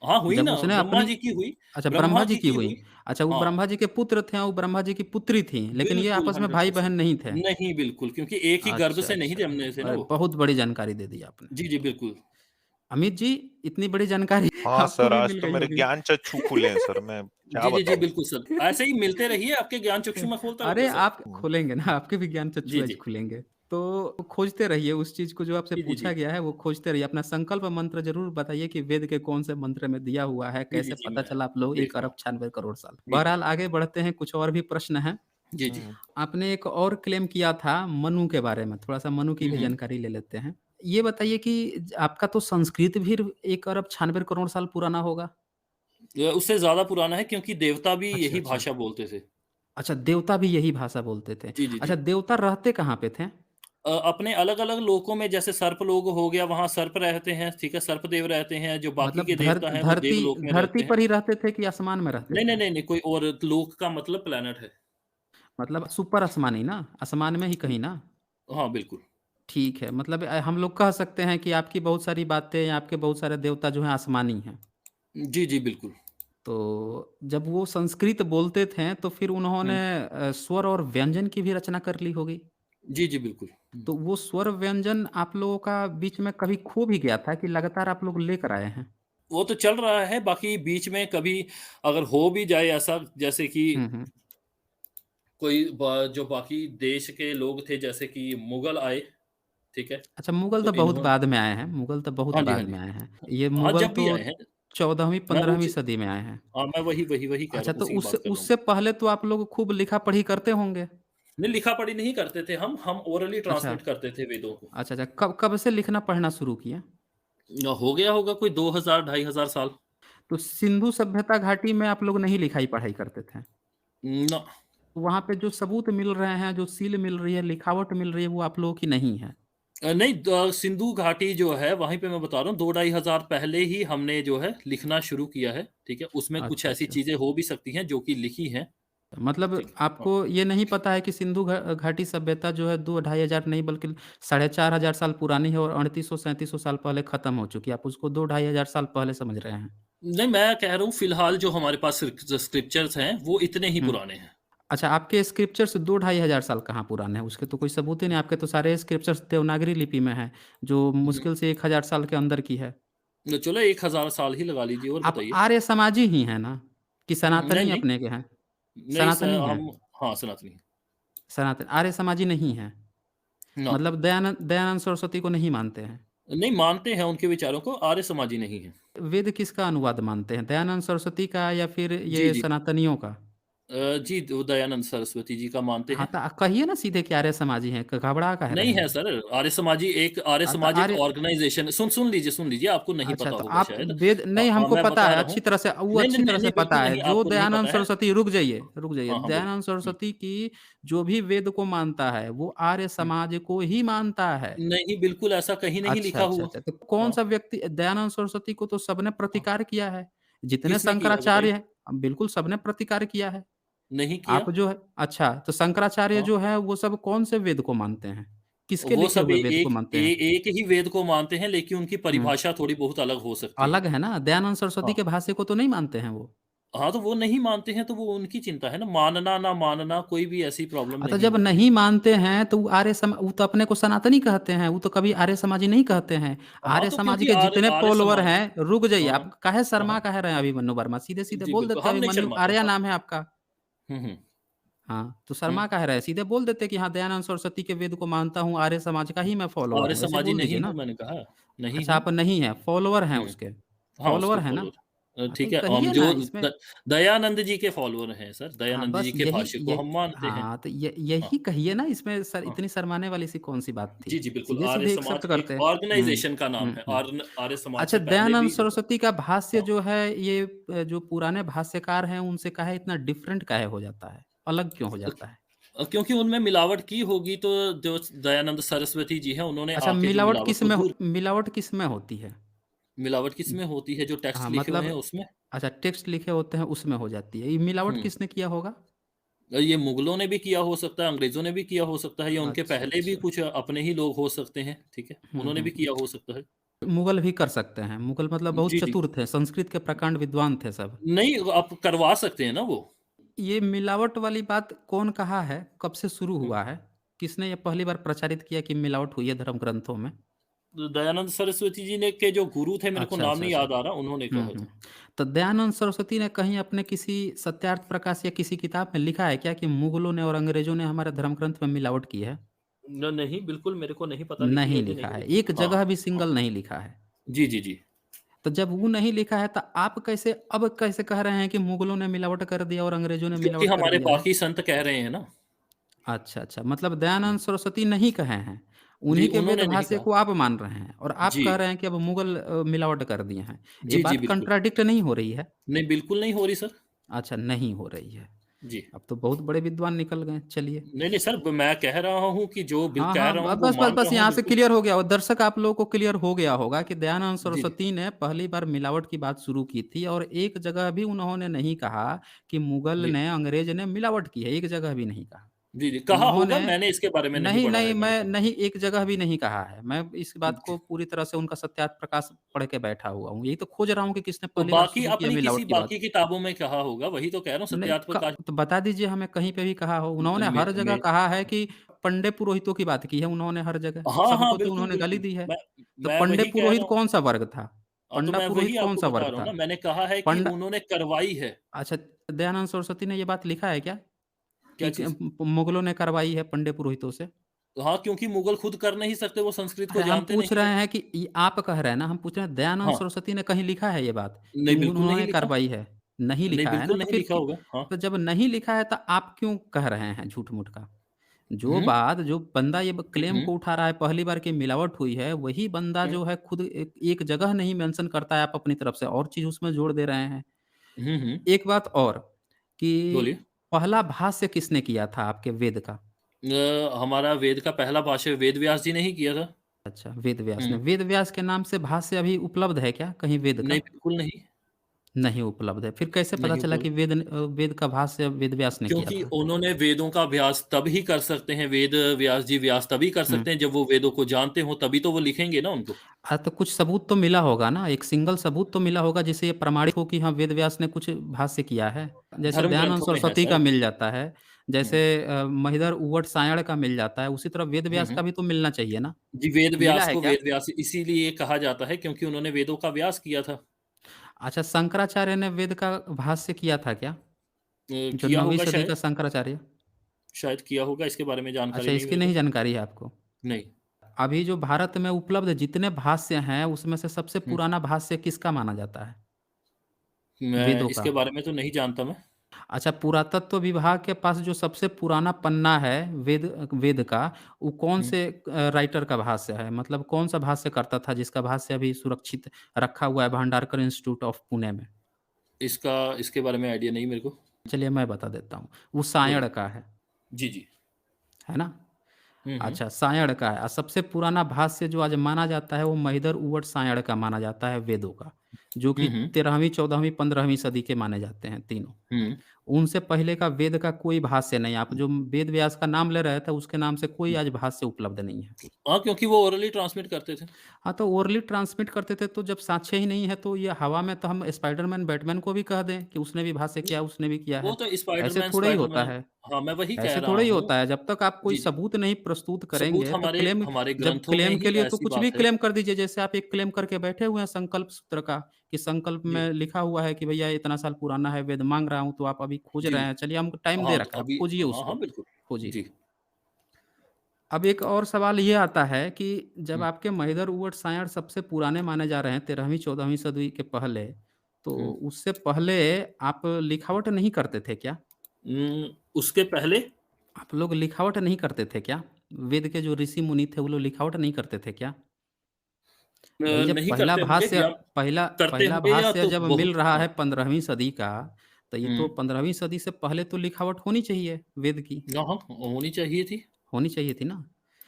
हाँ, हुई जब ना, उसने ब्रह्मा अपनी जी की हुई, अच्छा, ब्रह्मा ब्रह्मा जी जी की की हुई। हुई। अच्छा, वो हाँ, ब्रह्मा जी के पुत्र थे और वो ब्रह्मा जी की पुत्री थीं, लेकिन ये बिल्कुल आपस में 100% भाई-बहन नहीं थे। नहीं, बिल्कुल, क्योंकि एक ही गर्भ अच्छा, से नहीं अच्छा। जन्मे थे ना अरे, वो। बहुत बड़ी जानकारी दे दी आपने। जी, जी, बिल्कुल। अमित जी, इतनी बड़ी जानकारी हाँ आपको सर, भी आज मिल तो गई मेरे होगी। ज्ञान चक्षु खुले हैं सर, मैं क्या जी, जी, जी, बताऊँ? बिल्कुल सर। ऐसे ही मिलते रहिए, आपके ज्ञान चक्षु मैं खोलता रहूँगा अरे, सर। आप हुँ, खोलेंगे ना, आपके भी ज्ञान चक्षु जी, आज जी। खुलेंगे। तो खोजते रहिए उस चीज़ को जो आपसे जी, जी, पूछा जी। गया है, वो खोजते रहिए। अपना संकल्प मंत्र ज़रूर बताइए कि वेद के कौन से मंत्र में दिया हुआ है, जी, जी, कैसे जी, पता मैं चला आप लोग 1 देखता अरब हूँ। 96 करोड़ साल। जी, बहरहाल आगे बढ़ते हैं, कुछ और भी प्रश्न हैं। जी, जी। हुँ। आपने एक और क्लेम किया था मनु के बारे में, थोड़ा-सा मनु की हुँ, भी हुँ। जानकारी ले लेते हैं। ये बताइए कि आपका तो संस्कृत भी 1 अरब 96 करोड़ साल पुराना होगा? उससे ज़्यादा पुराना है क्योंकि देवता भी अच्छा, यही अच्छा। भाषा बोलते थे। अच्छा, देवता भी यही भाषा बोलते थे। जी, जी, अच्छा, जी। देवता रहते कहाँ पे थे? अपने अलग-अलग लोकों में जैसे सर्पलोक हो गया, वहाँ सर्प रहते हैं, ठीक है? सर्पदेव रहते हैं, जो बाकी मतलब के देवता हैं, वो धरती देवलोक में धरती रहते हैं। पर ही रहते थे कि आसमान में रहते नहीं, थे? नहीं, नहीं, नहीं, कोई और लोक का मतलब प्लैनेट है। मतलब सुपर आसमानी ना? आसमान में ही कहीं ना? हाँ, बिल्कुल। ठीक है, मतलब हम लोग कह सकते हैं कि आपकी बहुत सारी बातें या आपके बहुत सारे देवता जो हैं आसमानी हैं। जी, जी, बिल्कुल। तो जब वो संस्कृत बोलते थे तो फिर उन्होंने हुँ। स्वर और व्यंजन की भी रचना कर ली होगी? जी, जी, बिल्कुल। हुँ। तो वो स्वर व्यंजन आप लोगों का बीच में कभी खो भी गया था कि लगातार आप लोग लेकर आए हैं? वो तो चल रहा है, बाकी बीच में कभी अगर हो भी जाए ऐसा जैसे कि हुँ, हुँ। कोई जो बाकी देश के लोग थे जैसे कि मुगल आए, ठीक है? अच्छा, मुगल तो तो बहुत इन्होंने बाद में आए हैं, मुगल तो बहुत हाँ जी, हाँ बाद जी। में आए हैं। ये हाँ, मुगल जब भी तो आए हैं। 14वीं मैं 15वीं उस सदी में आए हैं। हाँ, मैं वही कह रहा अच्छा, हूँ, तो उसी की उससे बात कर रहा हूँ। उससे पहले तो आप लोग खूब लिखा-पढ़ी करते होंगे? नहीं, लिखा-पढ़ी नहीं करते थे हम ओरली अच्छा, ट्रांसमिट करते थे वेदों को। अच्छा, अच्छा, कब कब से लिखना-पढ़ना शुरू किए? हो गया होगा कोई 2000 ढाई हज़ार साल। तो सिंधु सभ्यता घाटी में आप लोग नहीं लिखाई-पढ़ाई करते थे? ना तो वहाँ पे जो सबूत मिल रहे हैं, जो सील मिल रही है, लिखावट मिल रही है, वो आप लोगों की नहीं है? नहीं सिंधु घाटी जो है वहीं पे मैं बता रहा हूँ 2 ढाई हज़ार पहले ही हमने जो है लिखना शुरू किया है, ठीक है? उसमें कुछ अच्छा, ऐसी अच्छा। चीज़ें हो भी सकती हैं जो कि लिखी हैं, मतलब ठीक है? हाँ। आपको ये नहीं पता है कि सिंधु घाटी सभ्यता जो है 2 ढाई हज़ार नहीं बल्कि साढ़े 4 हज़ार साल पुरानी है और 3800-3700 साल पहले खत्म हो चुकी है। आप उसको 2 ढाई हज़ार साल पहले समझ रहे हैं। नहीं, मैं कह रहा हूँ फिलहाल जो हमारे पास स्क्रिप्चर्स हैं वो इतने ही हुँ। पुराने हैं। अच्छा, आपके स्क्रिप्चर्स 2 ढाई हज़ार साल कहाँ पुराने हैं? उसके तो कोई सबूत ही नहीं। आपके तो सारे स्क्रिप्चर्स देवनागरी लिपि में हैं, जो हुँ, मुश्किल से 1 हज़ार साल के अंदर की है। तो चलो 1000 साल ही लगा लीजिए और आप बताइए? आर्य समाजी ही हैं ना? कि नहीं, सनातनी नहीं। अपने के हैं? नहीं सनातनी हैं? हम हाँ, सनातनी। सनातन आर्य समाजी नहीं हैं? ना, मतलब दयानंद दयानंद सरस्वती को नहीं मानते हैं? नहीं मानते हैं उनके विचारों को, आर्य समाजी नहीं है। वेद किसका अनुवाद मानते हैं? दयानंद सरस्वती का या फिर जी, ये जी। सनातनियों का? जी, वो दयानंद सरस्वती जी का मानते हाँ, हैं। तो कहिए ना सीधे कि आर्य समाजी हैं, घबरा काहे रहे नहीं है हैं? सर, आर्य तो समाज एक आर्य ऑर्गेनाइज़ेशन सुन लीजिए, आपको नहीं अच्छा, पता तो होगा आप शायद। वेद नहीं हमको मैं पता बता है रहा हूँ। अच्छी तरह से वो नहीं, नहीं, अच्छी नहीं, तरह से नहीं, पता बिल्कुल है। नहीं, जो आपको नहीं दयानंद पता है। सरस्वती रुक जाइए। हाँ, हाँ, बोलिए। दयानंद हुँ, सरस्वती की जो भी वेद को मानता है, वो आर्य हुँ। समाज को ही मानता है। नहीं, बिल्कुल ऐसा कहीं नहीं अच्छा, लिखा अच्छा, हुआ। अच्छा। तो हाँ, कौन-सा व्यक्ति दयानंद सरस्वती को तो सबने हाँ। प्रतिकार किया है। जितने किसने किया है बताइए? शंकराचार्य हैं, बिल्कुल सबने प्रतिकार किया है। नहीं किया। आप जो है अच्छा, तो शंकराचार्य हाँ। जो है वो सब कौन से वेद को मानते हैं? किसके वो लिखे सब हुए वेद को मानते हैं? एक ही वेद को मानते हैं, लेकिन उनकी हुँ, परिभाषा थोड़ी बहुत अलग हो सकती है। अलग है ना, दयानंद सरस्वती हाँ। के भाष्य को तो नहीं मानते हैं वो। हाँ, तो वो नहीं मानते हैं, तो वो उनकी चिंता है ना, मानना ना मानना कोई भी ऐसी प्रॉब्लम तो नहीं जब होती है। नहीं मानते हैं तो वो तो अपने को सनातनी कहते हैं, वो तो कभी आर्य समाजी नहीं कहते हैं। हाँ, आर्य तो समाज क्योंकि के जितने आर्य फॉलोवर समाज हैं रुक जाइए, हाँ, आप काहे हाँ, शर्मा हाँ। काहे रहे हैं अभिमन्यु वर्मा? सीधे-सीधे जी, बोल बिल्कुल, देते हम नहीं अभिमन्यु शर्माते। आर्या हाँ। नाम है आपका। हुँ, हुँ, हाँ, तो हुँ। शर्मा काहे रहे? सीधे बोल देते कि हाँ, दयानंद सरस्वती के वेद को मानता हूँ, आर्य समाज का ही मैं फॉलोवर आर्य हूँ, ऐसे समाजी बोल दीजिए नहीं हूँ ना। मैंने कहा, नहीं अच्छा हूँ। आप नहीं हैं, फॉलोवर हैं हुँ। उसके। हाँ, उसके फॉलोवर हैं ना? फॉलोवर। हाँ, तो ठीक है, हम कहिए ना जो इसमें दयानंद जी के फॉलोवर हैं सर, हाँ, दयानंद जी बस के भाष्य को हम मानते हैं। हाँ, तो हाँ, यही कहिए ना इसमें हाँ। इतनी शर्माने वाली सी कौन-सी बात थी? जी, जी, बिल्कुल, आर्य सीधे-सीधे समाज एक्सेप्ट एक करते हैं। हुँ, ऑर्गनाइज़ेशन का नाम हुँ, है। हुँ। आर्य समाज अच्छा से पहले दयानंद भी देखो सरस्वती का भाष्य हाँ, जो है ये जो पुराने भाष्यकार हैं उनसे काहे इतना डिफरेंट काहे हो जाता है? अलग क्यों हो जाता है? क्योंकि उनमें मिलावट की होगी तो जो दयानंद सरस्वती जी हैं, उन्होंने अच्छा आके जो मिलावट को दूर मिलावट किसमें होती है? मिलावट किसमें होती है, जो टेक्स्ट हाँ, लिखे हुए मतलब हैं उसमें। अच्छा टेक्स्ट लिखे होते हैं उसमें हो जाती है। ये मिलावट हुँ। किसने किया होगा? ये मुगलों ने भी किया हो सकता है, अंग्रेज़ों ने भी किया हो सकता है या उनके अच्छा, पहले भी अच्छा। कुछ अपने ही लोग हो सकते हैं, ठीक है? हुँ, उन्होंने हुँ, भी हुँ। किया हो सकता है। मुगल भी कर सकते हैं। मुगल मतलब बहुत जी, जी। चतुर थे, संस्कृत के प्रकांड विद्वान थे सब। नहीं, आप करवा सकते हैं ना वो। ये मिलावट वाली बात कौन कहा है? कब से शुरू हुँ। हुआ है? किसने ये पहली बार प्रचारित किया कि मिलावट हुई है धर्म ग्रंथों में? तो दयानंद सरस्वती जी ने के जो गुरु थे, मेरे को अच्छा, नाम अच्छा, नहीं अच्छा। याद आ रहा, उन्होंने हुँ, कहा हुँ। था। तो दयानंद सरस्वती ने कहीं अपने किसी सत्यार्थ प्रकाश या किसी किताब में लिखा है क्या कि मुगलों ने और अंग्रेज़ों ने हमारे धर्म ग्रंथ में मिलावट की है? नहीं, बिल्कुल मेरे को नहीं पता लिखी नहीं है कि लिखा नहीं है। लिखी। एक हाँ, जगह भी हाँ। सिंगल नहीं लिखा है। जी, जी, जी। तो जब वो नहीं लिखा है तो आप अब कैसे कह रहे हैं कि मुगलों ने मिलावट कर दिया और अंग्रेज़ों ने क्योंकि मिलावट कर हमारे दिया है? बाकी संत कह रहे हैं ना। अच्छा, अच्छा। मतलब हुँ। दयानंद सरस्वती नहीं कहे हैं। जी, उन्हीं के वेद उन्होंने नहीं भाष्य कहा। को आप मान रहे हैं और आप जी। कह रहे हैं कि अब मुगल मिलावट कर दिए हैं। ये जी, जी, बात बिल्कुल। कॉन्ट्राडिक्ट नहीं हो रही है? नहीं, बिल्कुल नहीं हो रही सर। अच्छा, नहीं हो रही है। जी। अब तो बहुत बड़े विद्वान निकल गए, चलिए। नहीं, नहीं सर, मैं कह रहा हूँ कि जो हाँ, कह हाँ, रहा हूँ, वो बस, बस, मान बस रहा हूँ यहाँ से बिल्कुल। क्लियर हो गया और दर्शक आप लोगों को क्लियर हो गया होगा कि दयानंद जी, जी। सरस्वती ने पहली बार मिलावट की बात शुरू की थी और एक जगह भी उन्होंने नहीं कहा कि मुगल जी। ने, अंग्रेज ने मिलावट की है, एक जगह भी नहीं कहा। जी, जी। कहा होगा, उन्होंने मैंने इसके बारे में नहीं नहीं, पढ़ा नहीं, है मैं गणित। नहीं एक जगह भी नहीं कहा है। मैं इस बात जी। को पूरी तरह से उनका सत्यार्थ प्रकाश पढ़ के बैठा हुआ हूँ। यही तो खोज रहा हूँ कि किसने तो पहली बार बाकी शुरू किया अपनी किसी मिलावट की बात। बाकी किताबों में कहा होगा, वही तो कह रहा हूँ नहीं सत्यार्थ प्रकाश तो बता दीजिए हमें कहीं पे भी कहा हो। उन्होंने में हर जगह में कहा है कि पंडे पुरोहितों की बात की है उन्होंने हर जगह। हाँ, हाँ, सबको तो बिल्कुल, उन्होंने गाली बिल्कुल। दी है। तो मैं पंडे वही कह पुरोहित रहा हूँ। कौन-सा वर्ग था? तो पंडा मैं पुरोहित वही आपको कौन-सा बता वर्ग रहा हूँ था? ना, मैंने कहा है कि पंडा उन्होंने करवाई है। अच्छा दयानंद सरस्वती ने ये बात लिखा है क्या? क्या कि चीज़? मुगलों ने करवाई है पंडे पुरोहितों से? हाँ, क्योंकि मुगल खुद कर नहीं सकते, वो संस्कृत को अरे हम जानते पूछ नहीं है। रहे हैं कि आप कह रहे हैं ना, हम पूछ रहे हैं दयानंद हाँ, सरस्वती ने कहीं लिखा है ये बात कि नहीं बिल्कुल नहीं उन्होंने लिखा। करवाई है? नहीं नहीं, लिखा है ना, बिल्कुल तो नहीं फिर लिखा होगा। हाँ। तो जब नहीं लिखा है तो आप क्यों कह रहे हैं झूठ-मूठ का? हुँ, जो बंदा ये क्लेम हुँ, को उठा रहा है पहली बार कि मिलावट हुई है, वही बंदा हुँ, जो है खुद एक जगह नहीं मेंशन करता है, आप अपनी तरफ से और चीज़ उसमें जोड़ दे रहे हैं। हुँ, हुँ। एक बात और बोलिए। कि पहला भाष्य किसने किया था आपके वेद का? हमारा वेद का पहला भाष्य वेद व्यास जी ने ही किया था। अच्छा, वेद व्यास ने। हुँ। वेद व्यास के नाम से भाष्य अभी उपलब्ध है क्या कहीं वेद नहीं, का? बिल्कुल नहीं। नहीं उपलब्ध है। फिर कैसे पता नहीं चला कि उपलब्ध। वेद का भाष्य वेद व्यास ने किया क्योंकि था? उन्होंने वेदों का अभ्यास तब ही कर सकते हैं, वेद व्यास जी व्यास तभी कर हुँ। सकते हैं जब वो वेदों को जानते हों, तभी तो वो लिखेंगे ना उनको। हाँ, तो कुछ सबूत तो मिला होगा ना, एक सिंगल सबूत तो मिला होगा जिससे ये प्रमाणित हो कि हाँ, वेद व्यास ने कुछ भाष्य किया है। जैसे धर्म दयानंद ग्रंथों में है सरस्वती का सर। मिल जाता है, हुँ। जैसे महिदर ऊवट सायण का मिल जाता है, उसी तरह वेद हुँ, व्यास हुँ। का भी तो मिलना चाहिए ना? जी, वेद मिला व्यास है को क्या? वेद व्यास इसीलिए कहा जाता है क्योंकि उन्होंने वेदों का व्यास किया था। अच्छा शंकराचार्य ने वेद का भाष्य किया था क्या? जो किया 9वीं होगा सदी का शायद, शंकराचार्य? शायद किया होगा, इसके बारे में अच्छा जानकारी नहीं इसकी मेरे नहीं को। जानकारी है आपको? नहीं। अभी जो भारत में उपलब्ध जितने भाष्य हैं, उसमें से सबसे हुँ। पुराना भाष्य किसका माना जाता है? मैं वेदों का। इसके बारे में तो नहीं जानता मैं। अच्छा, पुरातत्व विभाग के पास जो सबसे पुराना पन्ना है वेद का, वो कौन हुँ। से राइटर का भाष्य है? मतलब कौन-सा भाष्य करता था जिसका भाष्य अभी सुरक्षित रखा हुआ है भंडारकर इंस्टीट्यूट ऑफ पुणे में? इसके बारे में आइडिया नहीं मेरे को। चलिए मैं बता देता हूँ, वो सायण बोलिए। का जी, जी। है ना? हुँ, हुँ। अच्छा, सायण का है और सबसे पुराना भाष्य जो आज माना जाता है वो महिदर उवट सायण का माना जाता है वेदों का, जो कि हुँ, हुँ। 13वीं, 14वीं, 15वीं सदी के माने जाते हैं तीनों। हुँ। उनसे पहले का वेद का कोई भाष्य नहीं, आप जो वेद व्यास का नाम ले रहे थे उसके नाम से कोई आज भाष्य उपलब्ध नहीं है। हाँ, क्योंकि वो ओरली ट्रांसमिट करते थे। हाँ, तो ओरली ट्रांसमिट करते थे तो जब साक्ष्य ही नहीं है तो ये हवा में तो हम स्पाइडरमैन, बैटमैन को भी कह दें कि उसने भी भाष्य किया, उसने भी किया वो है। तो ऐसे स्पाइडरमैन थोड़ा ही होता स्पाइडरमैन है। हाँ, मैं वही कह ऐसे रहा थोड़ा ही हूँ। होता है, जब तक आप कोई जी, जी। सबूत नहीं प्रस्तुत सबूत करेंगे तो हमारे क्लेम हमारे जब ग्रंथों में क्लेम ही के लिए तो ऐसी कुछ भी बात है। क्लेम कर दीजिए, जैसे आप एक क्लेम करके बैठे हुए हैं संकल्प सूत्र का, कि संकल्प जी, में लिखा हुआ है कि भैया इतना साल पुराना है वेद माँग रहा हूँ, तो आप अभी खोज जी। रहे हैं, चलिए हमको टाइम दे हाँ, तो रखा है, आप अभी खोजिए हाँ, हाँ, उसको, बिल्कुल। खोजिए। जी। अब एक और सवाल ये आता है कि जब हुँ, आपके महिदर उवट सायण सबसे पुराने माने जा रहे हैं 13वीं 14वीं सदी के पहले, तो हुँ। उससे पहले आप लिखावट नहीं करते थे क्या? उसके पहले आप लोग लिखावट नहीं करते थे क्या? वेद के जो ऋषि मुनि थे वो लोग लिखावट नहीं करते थे क्या? भाई जब नहीं करते होंगे या पहला करते पहला होंगे या भाष्य तो जब मिल बहुत रहा हाँ। है 15वीं सदी का, तो ये तो हुँ। 15वीं सदी से पहले तो लिखावट होनी चाहिए वेद की, हाँ, हाँ, होनी चाहिए थी। होनी चाहिए थी ना?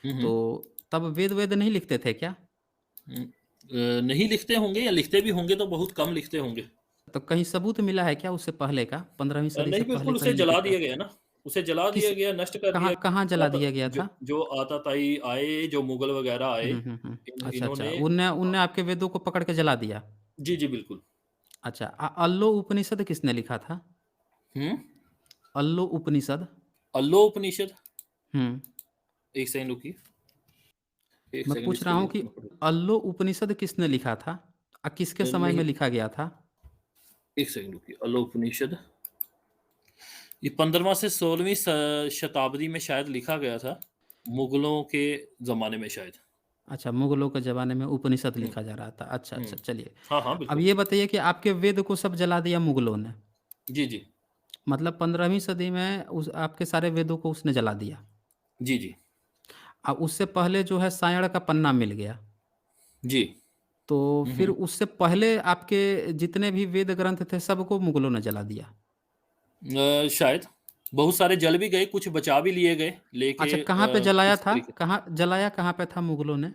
हुँ, तो हुँ। तब वेद नहीं लिखते थे क्या? नहीं लिखते होंगे या लिखते भी होंगे तो बहुत कम लिखते होंगे। तो कहीं सबूत मिला है क्या उससे पहले का? 15वीं सदी से नहीं पहले बिल्कुल उसे कहीं जला लिखित का? दिया गया ना। उसे जला किस दिया गया, नष्ट कर दिया कहाँ कहाँ गया। जला दिया गया जो था? जो आताताई आए, जो मुगल वगैरह आए, हुँ। अच्छा, अच्छा। इन्होंने उनने उनने आपके वेदों को पकड़ के जला दिया। जी, जी, बिल्कुल। अच्छा, अल्लो उपनिषद किसने लिखा था? हुँ। अल्लो उपनिषद? अल्लोपनिषद हुँ। एक सेकंड रुकिए, 1 मैं सेकंड पूछ इसके रहा हूँ लिए कि रुकना पड़ेगा। अल्लो उपनिषद किसने लिखा था? किसके समय में नहीं, लिखा गया था? 1 सेकंड रुकिए, अल्लोपनिषद ये 15वां से 16वीं शताब्दी में शायद लिखा गया था, मुगलों के ज़माने में शायद। अच्छा, मुगलों के ज़माने में उपनिषद हुँ, लिखा जा रहा था। अच्छा, हुँ। अच्छा, चलिए। हाँ, हाँ, अब बिल्कुल। ये बताइए कि आपके वेद को सब जला दिया मुगलों ने। जी, जी। मतलब 15वीं सदी में उस आपके सारे वेदों को उसने जला दिया। जी, जी। उससे पहले जो है सायण का पन्ना मिल गया। जी। तो हुँ, फिर हुँ। उससे पहले आपके जितने भी वेद ग्रंथ थे सबको मुगलों ने जला दिया। शायद बहुत सारे जल भी गए, कुछ बचा भी लिए गए, अच्छा, कहाँ पे जलाया इस था? तरीके जलाया कहाँ पे था मुगलों ने?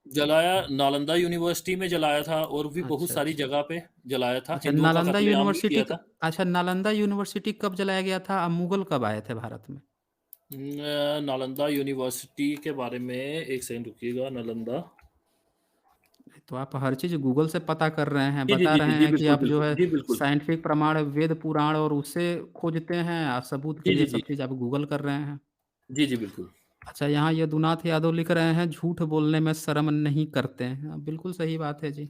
जलाया नालंदा यूनिवर्सिटी में जलाया था और भी बहुत अच्छा, सारी अच्छा। जगह पे जलाया था, अच्छा, हिंदुओं का कत्लेआम भी किया था। नालंदा यूनिवर्सिटी कब जलाया गया था? मुगल कब आए थे भारत में? नालंदा यूनिवर्सिटी के बारे में 1 सेकंड रुकिएगा, नालंदा तो आप हर चीज़ गूगल से पता कर रहे हैं, जी, जी, बता जी, जी, रहे जी, हैं कि बिल्कुल, आप जो बिल्कुल। है जी, बिल्कुल। साइंटिफिक प्रमाण वेद पुराण और उससे खोजते हैं, सबूत के जी, लिए जी, जी। सब चीज़ आप गूगल कर रहे हैं। जी, जी, बिल्कुल। अच्छा, यहाँ यदुनाथ यादव लिख रहे हैं झूठ बोलने में शर्म नहीं करते हैं। बिल्कुल सही बात है जी।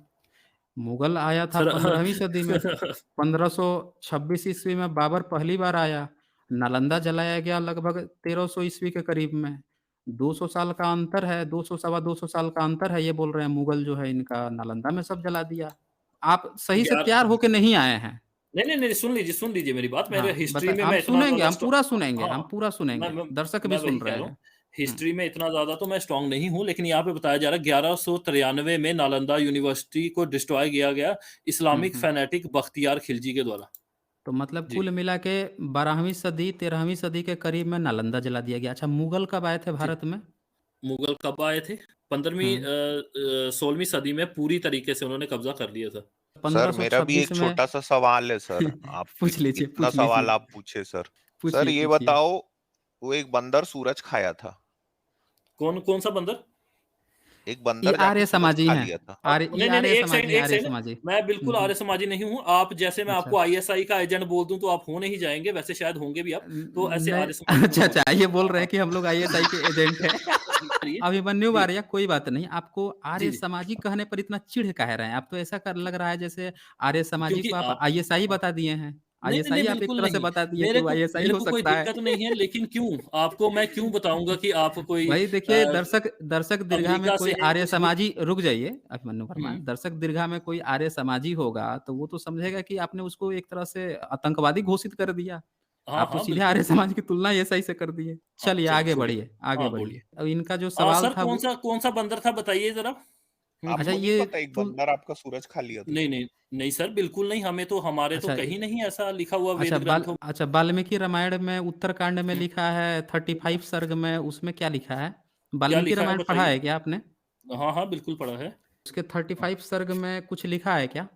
मुगल आया था सर 15वीं सदी में, 1526 ईस्वी में बाबर पहली बार आया। नालंदा जलाया गया लगभग 1300 ईस्वी के करीब में। 200 साल का अंतर है, 200 सवा 200 साल का अंतर है, ये बोल रहे हैं मुगल जो है इनका नालंदा में सब जला दिया। आप सही से ग्यार तैयार होके नहीं आए हैं। नहीं, नहीं, नहीं, सुन लीजिए मेरी बात। मेरे हाँ, हिस्ट्री में हम मैं इतना सुनेंगे, ज़्यादा हम पूरा सुनेंगे, हम हाँ, पूरा मैं सुनेंगे। मैं दर्शक भी मैं सुन वही रहे कह रहा हूँ। हैं। हुँ, हिस्ट्री में इतना ज़्यादा तो मैं स्ट्रॉन्ग नहीं हूँ, लेकिन यहाँ पे बताया जा रहा है 1193 में नालंदा यूनिवर्सिटी को डिस्ट्रॉय किया गया हुँ, इस्लामिक हुँ। फैनेटिक बख्तियार खिलजी के द्वारा। तो मतलब जी, कुल मिला के 12वीं सदी, 13वीं सदी के करीब में नालंदा जला दिया गया। अच्छा, मुगल कब आए थे जी। भारत में? मुगल कब आए थे? 15वीं हुँ, 16वीं सदी में पूरी तरीके से उन्होंने कब्ज़ा कर लिया था। सर मेरा भी 1526 एक में छोटा सा सवाल है सर, आप इतना पूछ सवाल लीजिए, आप पूछे सर। सर ये पूछिए। बताओ, वो एक बंदर सूरज खाया था, कौन-सा बंदर? एक ये बंदर जाके आर्य सूरज समाजी खा हैं। लिया था। ये नहीं, नहीं, नहीं, आर्य 1 सेकंड समाजी, 1 आर्य सेकंड। समाजी। मैं हुँ, बिल्कुल हुँ। आर्य समाजी नहीं हूँ। आप जैसे मैं अच्छा। आपको आईएसआई का एजेंट बोल दूँ, तो आप हो नहीं जाएँगे, वैसे शायद होंगे भी आप। तो ऐसे नहीं आर्य समाजी मत अच्छा, अच्छा, बोलिए। ये बोल हाँ, रहे हाँ। हैं कि हम लोग आईएसआई के एजेंट हैं। करिए। अभिमन्यु जी, बारिया कोई बात नहीं। आपको जी, आर्य जी। समाजी कहने पर इतना चिढ़ काहे रहे हैं? आप तो ऐसा कर लग रहा है जैसे आर्य समाजी क्योंकि को आप आप आईएसआई बता दिए हैं। नहीं, नहीं, नहीं, आईएसआई आप एक बिल्कुल तरह से नहीं। बता दिए कि वो आईएसआई मेरे हो को कोई सकता है। दिक्कत नहीं है, लेकिन क्यों? आपको मैं क्यों बताऊँगा कि आप कोई भाई देखिए, दर्शक दर्शक दीर्घा में अमेरिका कोई से हैं, आर्य कुछ भी समाजी, रुक जाइए, आप मन्नू हुँ। फरमाएँ। दर्शक दीर्घा में कोई आर्य समाजी होगा, तो वो तो समझेगा कि आपने उसको एक तरह से आतंकवादी घोषित कर दिया। हाँ, आप तो हाँ, सीधे बिल्कुल। आर्य समाज की तुलना एएसआई से कर दिए। हाँ, चलिए चलो आगे छोड़िए। बढ़िए, आगे हाँ, बढ़िए। बोलिए। अब इनका जो सवाल सर था वो, कौन-सा बंदर था बताइए ज़रा? हुँ, हुँ। अच्छा आपको नहीं ये पता एक तुल बंदर आपका सूरज खा लिया था? नहीं, नहीं, नहीं सर, बिल्कुल नहीं, हमारे तो अच्छा कहीं नहीं ऐसा लिखा हुआ वेद ग्रंथों अच्छा वाल्मीकि रामायण में उत्तरकांड में हुँ, लिखा है 35 सर्ग में, उसमें क्या लिखा है? क्या वाल्मीकि लिखा है रामायण पढ़ा बताइए? है क्या आपने? हाँ, हाँ, बिल्कुल पढ़ा है। उसके हाँ, 35 सर्ग में कुछ लिखा है क्या?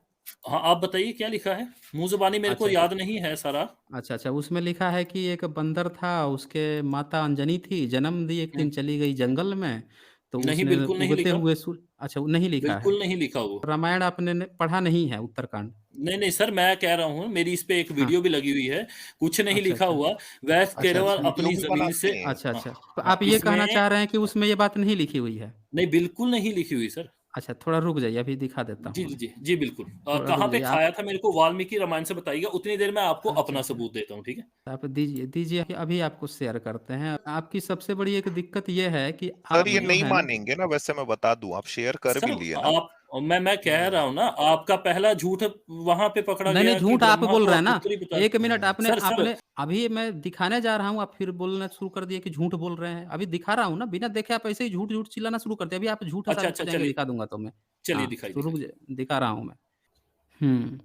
हाँ, आप बताइए क्या लिखा है? मुँह ज़बानी मेरे को अच्छा, अच्छा। याद नहीं है सारा। अच्छा, उसमें लिखा है कि एक बंदर था, उसके माता अंजनी थी, जन्म दी, एक हुँ, दिन चली गई जंगल में, तो नहीं, उसने बिल्कुल नहीं उगते लिखा। हुए सूर अच्छा, वो नहीं लिखा है। बिल्कुल नहीं लिखा वो। रामायण आपने पढ़ा नहीं है उत्तरकांड? नहीं, नहीं सर, मैं कह रहा हूँ मेरी इस पे एक हाँ। वीडियो भी लगी हुई है, कुछ नहीं अच्छा, लिखा अच्छा। हुआ, वह अच्छा, केवल अच्छा। वीडियो अपनी भी ज़मीन से बनाते हैं। अच्छा। हाँ, तो हाँ, आप ये कहना इसमें चाह रहे हैं कि उसमें ये बात नहीं लिखी हुई है? नहीं, बिल्कुल नहीं लिखी हुई सर। अच्छा, थोड़ा रुक जाइए, अभी दिखा देता जी, हूँ जी, मैं। जी। जी, बिल्कुल। थोड़ा रुक कहाँ पे जाइए आप। खाया था मेरे को वाल्मीकि रामायण से बताइएगा, उतनी देर में आपको अच्छा, अपना अच्छा। सबूत देता हूँ, ठीक है? आप दीजिए कि अभी आपको शेयर करते हैं। आपकी सबसे बड़ी एक दिक्कत ये है कि सर आप ये हुँ। जो नहीं है ना, मानेंगे ना, वैसे मैं बता दूँ, आप शेयर कर सर भी लिए ना। आप मैं कह हुँ, रहा हूँ ना, आपका पहला झूठ वहाँ पे पकड़ा नहीं, नहीं, गया कि झूठ आप ब्रह्मा बोल को रहे हैं ना। उत्तरी बता 1 मिनट, हुँ। आपने सर आपने अभी मैं दिखाने जा रहा हूँ, आप फिर बोलना शुरू कर दिए कि झूठ बोल रहे हैं। अभी दिखा रहा हूँ ना, बिना देखे आप ऐसे ही झूठ-झूठ चिल्लाना शुरू कर दिए। अभी आप झूठा अच्छा, साबित अच्छा, हो जाएँगे, चलिए, दिखा दूँगा तो मैं। चलिए हाँ, दिखाइए, तो रुक दिखाइए। जा, दिखा रहा हूँ मैं। हुँ।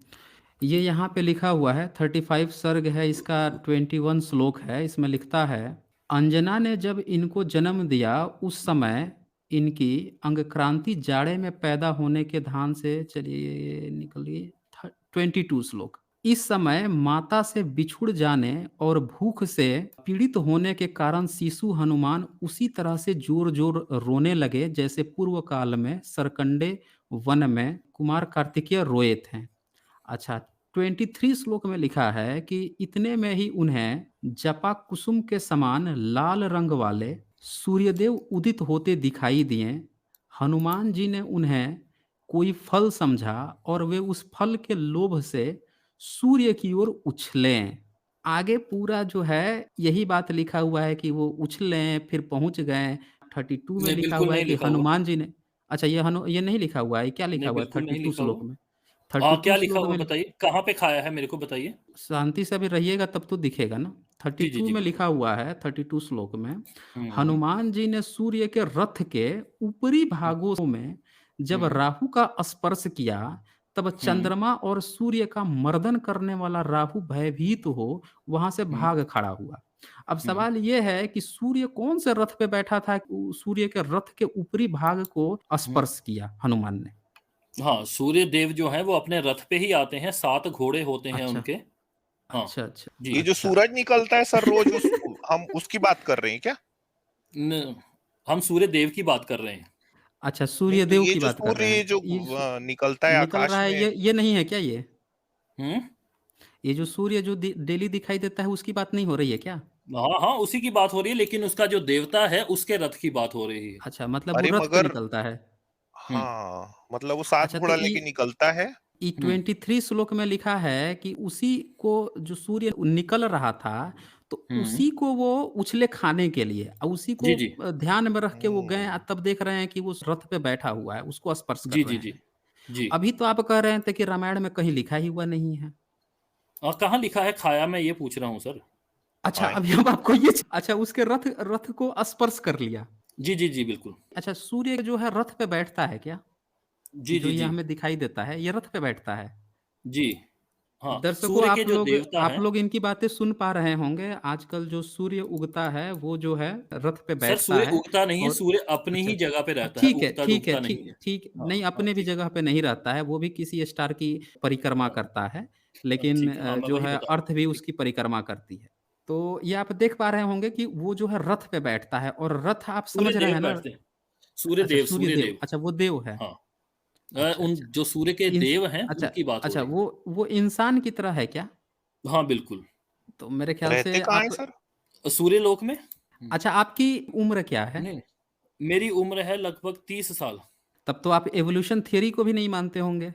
ये यहाँ पे लिखा हुआ है, 35 सर्ग है इसका, 21 श्लोक है। इसमें लिखता है, अंजना ने जब इनको जन्म दिया, उस समय इनकी अंगक्रांति जाड़े में पैदा होने के धान से, चलिए निकलिए, 22 श्लोक। इस समय माता से बिछुड़ जाने और भूख से पीड़ित होने के कारण शिशु हनुमान उसी तरह से जोर-जोर रोने लगे, जैसे पूर्व काल में सरकंडे वन में कुमार कार्तिकेय रोए थे। अच्छा, 23 श्लोक में लिखा है कि इतने में ही उन्हें जपा कुसुम के समान लाल रंग वाले सूर्यदेव उदित होते दिखाई दिए। हनुमान जी ने उन्हें कोई फल समझा और वे उस फल के लोभ से सूर्य की ओर उछलें। आगे पूरा जो है यही बात लिखा हुआ है कि वो उछलें, फिर पहुंच गए। 32 में नहीं, लिखा बिल्कुल हुआ है नहीं कि लिखा हुआ। हनुमान जी ने, अच्छा ये नहीं लिखा हुआ है, क्या लिखा नहीं, हुआ है बिल्कुल नहीं 32 लिखा श्लोक हुआ। में? क्या 32 लिखा श्लोक हुआ में बताइए? कहाँ पे खाया है मेरे को बताइए? शांति से अभी रहिएगा तब तो दिखेगा ना। जी, जी, 32 जी, में बिल्कुल। लिखा हुआ है, 32 श्लोक में, हुँ, हुँ, हनुमान जी ने सूर्य के रथ के ऊपरी हुँ, भागों में जब हुँ, राहु का स्पर्श किया, तब हुँ, चंद्रमा और सूर्य का मर्दन करने वाला राहु भयभीत हो वहां से हुँ, भाग खड़ा हुआ। अब हुँ। सवाल यह है कि सूर्य कौन से रथ पे बैठा था कि सूर्य के रथ के ऊपरी भाग को हुँ। स्पर्श किया हनुमान ने? हाँ, सूर्य देव जो हैं वो अपने रथ पे ही आते हैं, 7 घोड़े होते हैं अच्छा, उनके। हाँ, अच्छा, अच्छा, ये जी। जो अच्छा, सूरज निकलता है सर रोज, उस हम उसकी बात कर रहे हैं क्या? न हम सूर्य देव की बात कर रहे हैं। अच्छा, नहीं तो सूर्यदेव ये की जो बात कर रहे सूर्य हैं। जो ये निकलता है निकल रहा आकाश है, में। ये नहीं है क्या ये? हुँ? ये जो सूर्य जो डेली दिखाई देता है, उसकी बात नहीं हो रही है क्या? हाँ, हाँ, उसी की बात हो रही है, लेकिन उसका जो देवता है उसके रथ की बात हो रही है। अच्छा, मतलब वो अरे रथ पे मगर निकलता है। हुँ, हाँ, मतलब वो 7 अच्छा, तो घोड़ा लेके निकलता है। 23 श्लोक में लिखा है कि उसी को जो सूर्य निकल रहा था, तो हुँ। उसी को वो उछले खाने के लिए और उसी जी, को जी। ध्यान में रख के वो गए, हुँ। तब देख रहे हैं कि वो उस रथ पे बैठा हुआ है, उसको स्पर्श कर जी, रहे जी, जी। हैं। जी। अभी तो आप कह रहे थे कि रामायण में कहीं लिखा ही हुआ नहीं है। कहाँ लिखा है खाया मैं ये पूछ रहा हूँ सर। अच्छा, आएँ? अभी हम आपको ये अच्छा, उसके रथ रथ को स्पर्श कर लिया। जी, जी, जी, बिल्कुल। अच्छा, सूर्य जो है रथ पे बैठता है क्या? जी, जो जी, ये जी। हमें दिखाई देता है, ये रथ पे बैठता है। जी। हाँ, दर्शकों, सूर्य के जो देवता आप हैं लोग इनकी बातें सुन पा रहे होंगे। आजकल जो सूर्य उगता है, वो जो है रथ पे सर बैठता सूर्य है उगता नहीं है, और सूर्य अपनी अच्छा, ही जगह पे रहता है, उगता-डूबता नहीं है। ठीक। हाँ, नहीं, हाँ, अपने भी ठीक है। जगह पे नहीं रहता है, वो भी किसी स्टार की परिक्रमा हाँ, करता है, लेकिन ठीक है। हाँ, मैं जो वही है बता रहा हूँ। अर्थ भी ठीक उसकी परिक्रमा करती है। तो ये आप देख पा रहे होंगे कि वो जो है रथ पे बैठता है और रथ आप समझ रहे सूर्यदेव हैं ना? बैठते हैं। अच्छा, सूर्यदेव, सूर्यदेव, सूर्यदेव। अच्छा वो देव है। हाँ। अच्छा, उन अच्छा। जो सूर्य के इंस देव हैं, अच्छा, उनकी बात हो अच्छा, रही है। वो इंसान की तरह है क्या? हाँ, बिल्कुल। तो मेरे ख्याल रहते से कहाँ हैं आप, सर? सूर्यलोक में? हुँ। अच्छा, आपकी उम्र क्या है? नहीं, मेरी उम्र है लगभग 30 साल। तब तो आप इवोल्यूशन थ्योरी को भी नहीं मानते होंगे?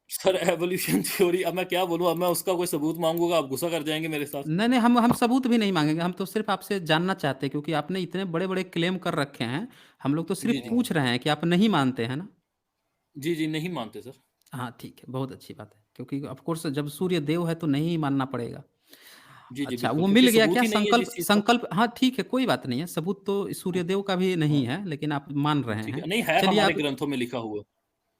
सर एवोल्यूशन थ्योरी अब मैं क्या बोलूँ, अब मैं उसका कोई सबूत माँगूँगा, आप गुस्सा कर जाएँगे मेरे साथ। नहीं, नहीं, हम सबूत भी नहीं माँगेंगे, हम तो सिर्फ़ आपसे जानना चाहते हैं क्योंकि आपने इतने बड़े-बड़े क्लेम कर रखे हैं, हम लोग तो सिर्फ़ जी, जी। पूछ रहे हैं कि आप नहीं मानते हैं ना? जी, जी, नहीं मानते सर। हाँ, ठीक है, बहुत अच्छी बात है क्योंकि ऑफ़ कोर्स जब सूर्य देव है तो नहीं मानना पड़ेगा। जी, जी, अच्छा, बिल्कुल, वो क्योंकि मिल गया सबूत क्या ही नहीं है संकल्प जिस चीज़ का। संकल्प हाँ, ठीक है, कोई बात नहीं है, सबूत तो हाँ, सूर्यदेव का भी नहीं हाँ, है, लेकिन आप मान रहे ठीक हैं। है। नहीं है चलिए हमारे आप ग्रंथों में लिखा हुआ।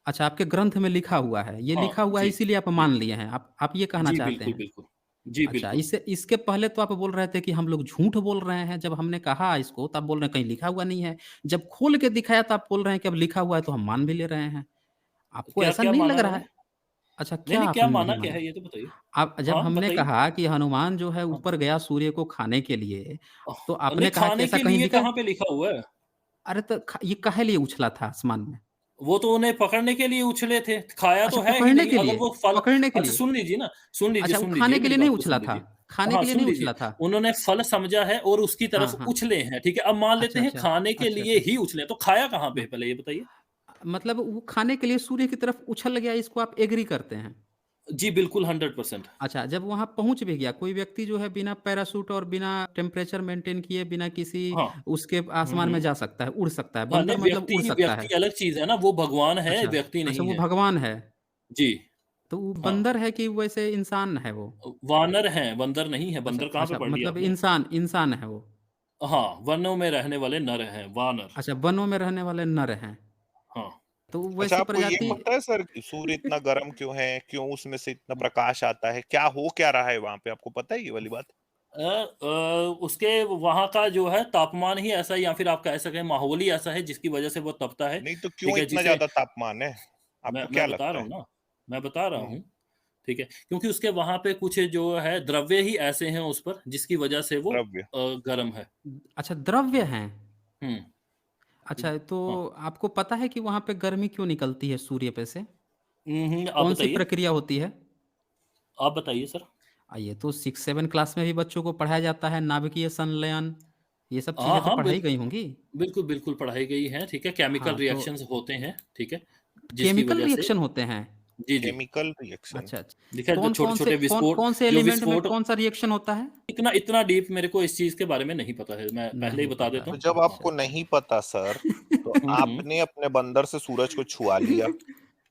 अच्छा, आपके ग्रंथ में लिखा हुआ है, ये हाँ, लिखा हुआ है जी, इसीलिए आप जी। मान लिए हैं, आप ये कहना जी, चाहते बिल्कुल, हैं। बिल्कुल। जी, अच्छा, बिल्कुल। इससे इसके पहले तो आप बोल रहे थे कि हम लोग झूठ बोल रहे हैं, जब हमने कहा इसको तो आप बोल रहे हैं कहीं लिखा हुआ नहीं है। जब खोल के दिखाया तो आप बोल रहे हैं कि अब लिखा हुआ है तो हम मान भी ले रहे हैं। आपको ऐसा क्या नहीं माना लग रहा मैंने? है? अच्छा, नहीं, क्या नहीं, क्या आपने नहीं माना क्या माना? है ये तो बताइए? आप जब हाँ, हमने बताइए। कहा कि हनुमान जो है हाँ। ऊपर गया सूर्य को खाने के लिए, तो नहीं आपने कहा कि खाने ऐसा के कहीं लिए लिखा है? कहाँ पे लिखा हुआ है? अरे तो ये काहे लिए उछला था आसमान में? वो तो उन्हें पकड़ने के लिए उछले थे, खाया अच्छा, तो है ही पकड़ने नहीं। के अगर लिए? वो फल पकड़ने के अच्छा लिए? अच्छा, वो सुन लीजिए, खाने के मेरी लिए नहीं बात को उछला सुन था? लीजिए। खाने हाँ, के लिए सुन नहीं लीजिए। उछला था? उन्होंने फल समझा है और उसकी हाँ, तरफ हाँ। उछले हैं, ठीक है? अब मान लेते अच्छा, हैं अच्छा। खाने के अच्छा, लिए अच्छा। ही उछले, तो खाया कहाँ पे हाँ। है पहले ये बताइए? मतलब वो खाने के लिए सूर्य की तरफ उछल गया इसको आप एग्री करते हैं? जी, बिल्कुल 100%। अच्छा, जब वहाँ पहुँच भी गया, कोई व्यक्ति जो है बिना पैराशूट और बिना टेम्परेचर मेंटेन किए, बिना किसी हाँ। उसके हुँ, आसमान में हुँ। जा सकता है, उड़ सकता है। हाँ, नहीं बंदर मतलब उड़ सकता है। व्यक्ति अलग चीज़ है ना, वो भगवान है, अच्छा, व्यक्ति अच्छा नहीं वो है। भगवान है। जी, तो वो हाँ। बंदर है कि वैसे इंसान है वो? वानर हैं, बंदर नहीं है, अच्छा, बंदर कहाँ पे अच्छा पढ़ लिया मतलब आपने? इंसान है वो। हाँ, वनों में रहने वाले नर हैं, वानर। अच्छा, वनों में रहने वाले नर हैं। हाँ। तो अच्छा, वैसी आपको ये प्रजाति पता है सर कि सूर्य इतना गर्म क्यों है? क्यों उसमें से इतना प्रकाश आता है? क्या रहा है वहाँ पे? आपको पता है ये वाली बात? उसके वहाँ का जो है तापमान ही ऐसा है या फिर आप कह सकें माहौल ही ऐसा है जिसकी वजह से वो तपता है, नहीं तो ठीक क्यों है? इतना जिसे ज़्यादा तापमान है? आपको क्या मैं बता लगता रहा है? हूँ ना, मैं बता रहा हुँ, हूँ, ठीक है? क्योंकि उसके वहाँ पे कुछ जो है द्रव्य ही ऐसे हैं उस पर जिसकी वजह से वो द्रव्य। गर्म है। अच्छा द्रव्य हैं। हुँ। अच्छा, तो हाँ। आपको पता है कि वहाँ पे गर्मी क्यों निकलती है सूर्य पे से? हुँ, हुँ, आप कौन-सी बताइए? प्रक्रिया होती है? आप बताइए सर? ये तो 6-7 क्लास में भी बच्चों को पढ़ाया जाता है, नाभिकीय संलयन, ये सब हाँ, चीज़ें तो हाँ, पढ़ाई गई होंगी। बिल्कुल, बिल्कुल पढ़ाई गई हैं, ठीक है? केमिकल हाँ, तो रिएक्शंस होते हैं, ठीक है? जिसकी केमिकल वजह से रिएक्शन होते हैं। जी, जी। Chemical reaction. अच्छा, अच्छा। देखिए जो कौन-कौन से छोटे-छोटे विस्फोट कौन-कौन से जो एलिमेंट में विस्फोट कौन-सा रिएक्शन होता है? इतना डीप मेरे को इस चीज़ के बारे में नहीं पता है, मैं पहले ही नहीं बता पता देता तो हूँ। है। जब हाँ। अच्छा, आपको अच्छा। नहीं पता सर, तो हुँ, हुँ। आपने अपने बंदर से सूरज को छुआ लिया,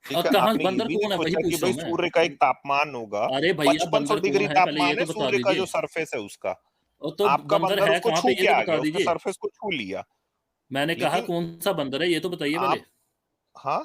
ठीक है? कहाँ आपने ये बंदर भी नहीं कौन है वही सोचा कि पूछ रहा भाई हूँ मैं। सूर्य का एक तापमान होगा, अरे भैया 5500 बंदर कौन डिग्री है पहले ये तापमान तो है बता सूर्य का दीजिए। जो सरफेस है उसका। तो आपका बंदर बंदर है उसको कहाँ छू पे ये के तो आ बता गया, उसके दीजिए। सरफेस को छू लिया। मैंने कहा लेकिन कौन-सा बंदर है ये तो बताइए पहले। आप हाँ?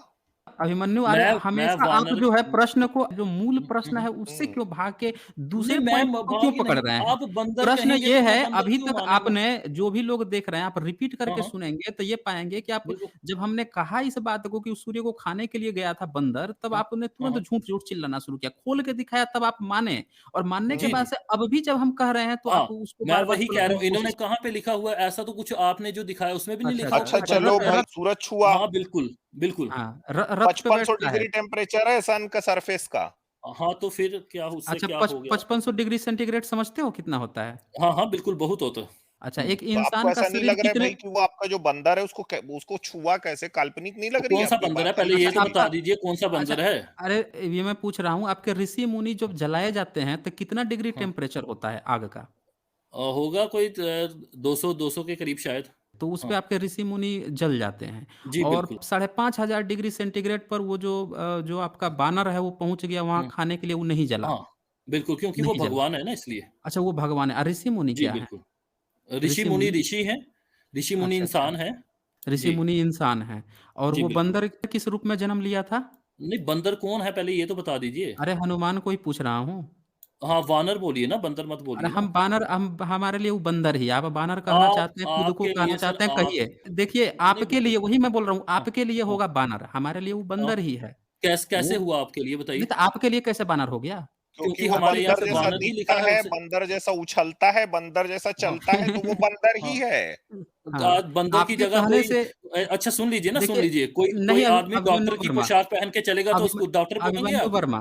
अभिमन्यु अरे मैं हमेशा आप वानर जो है प्रश्न को जो मूल हुँ, हुँ, प्रश्न है हुँ। उससे हुँ, क्यों भाग के नहीं दूसरे मैं पॉइंट म को क्यों भाग पकड़ नहीं रहे हैं? आप बंदर प्रश्न कहेंगे ये तो मैं है बंदर अभी क्यों तक मानूँगा? आपने जो भी लोग देख रहे हैं आप रिपीट हाँ, करके हाँ। सुनेंगे तो ये पाएँगे कि आप बिल्कुल। जब हमने कहा इस बात को कि उस सूर्य को खाने के लिए गया था बंदर, तब हाँ। आपने हाँ, तुरंत हाँ। झूठ-झूठ चिल्लाना शुरू किया। खोल के दिखाया तब आप माने और मानने के जी, बाद जी। से अब भी जब हम कह रहे हैं तो हाँ, आप उसको मैं बार-बार वही कह पलटने रहा की हूँ, इन्होंने कोशिश कहाँ पे लिखा हुआ है ऐसा तो कुछ आपने जो दिखाया उसमें भी नहीं अच्छा, लिखा अच्छा। हुआ अच्छा है। अच्छा चलो रथ भाई रथ सूरज छुआ, हाँ, बिल्कुल, बिल्कुल। हाँ, रथ पे 5500 बैठता है। डिग्री टेम्परेचर है सन का सरफेस का। हाँ, तो फिर क्या उससे अच्छा क्या पच हो गया? 5500 डिग्री सेंटीग्रेड समझते हो कितना होता है? हाँ, हाँ, बिल्कुल बहुत होता है। अच्छा, हुँ। एक तो आपको इंसान का ऐसा नहीं शरीर लग रहा है कितने भाई कि वो आपका जो बंदर है उसको छुआ कैसे? काल्पनिक नहीं तो लग रही है कौन-सा आपको ये बंदर बात है पहले हल्की ये अच्छा तो से भी? बता आपका दीजिए कौन-सा अच्छा बंदर है? अरे ये मैं पूछ रहा हूँ आपके ऋषि-मुनि जब जलाए जाते हैं तो कितना डिग्री हाँ। टेम्परेचर होता है आग का? होगा कोई 200 के करीब शायद। तो उसपे हाँ। आपके ऋषि-मुनि जल जाते हैं जी, और बिल्कुल। 5500 डिग्री सेंटीग्रेड पर वो जो आपका बानर है वो पहुँच गया वहाँ हुँ। खाने के लिए वो नहीं जला, हाँ, बिल्कुल क्योंकि वो नहीं जला। भगवान है ना इसलिए। अच्छा वो भगवान है ऋषि-मुनि जी, क्या है? बिल्कुल। ऋषि-मुनि ऋषि-मुनि ऋषि हैं, ऋषि-मुनि अच्छा, अच्छा। इंसान हैं। जी, ऋषि-मुनि इंसान हैं और जी, वो बिल्कुल। बंदर किस रूप में जन्म लिया था? नहीं बंदर कौन है पहले ये तो बता दीजिए? अरे हनुमान को ही पूछ रहा हूँ। हाँ, वानर बोलिए ना, बंदर मत अरे बोलिए हम ना। बानर हम हमारे लिए वो बंदर ही है। आप बानर कहना चाहते हैं, खुद को आपके कहना लिए सर चाहते हैं, आप कहिए। देखिए, नहीं आपके लिए वही मैं बोल रहा हूँ, हाँ, आपके लिए हाँ, होगा बानर, हमारे लिए वो हाँ। बंदर ही है। कैसे वो हुआ आपके लिए नहीं बताइए? तो आपके लिए कैसे बानर हो गया? क्योंकि क्योंकि वो हमारे यहाँ आपके पे बंदर जैसा वानर ही दिखता लिखा है है, उसे बंदर जैसा उछलता है, बंदर जैसा हाँ, चलता है, तो वो बंदर ही हाँ। है। हाँ, बंदर की आपके जगह कहने कोई से अच्छा सुन देखिए लीजिए, कोई नहीं आदमी अभिमन्यु डॉक्टर की वर्मा पोशाक पहन के चलेगा तो अभिम उसको डॉक्टर बोलेंगे अभिमन्यु आप? वर्मा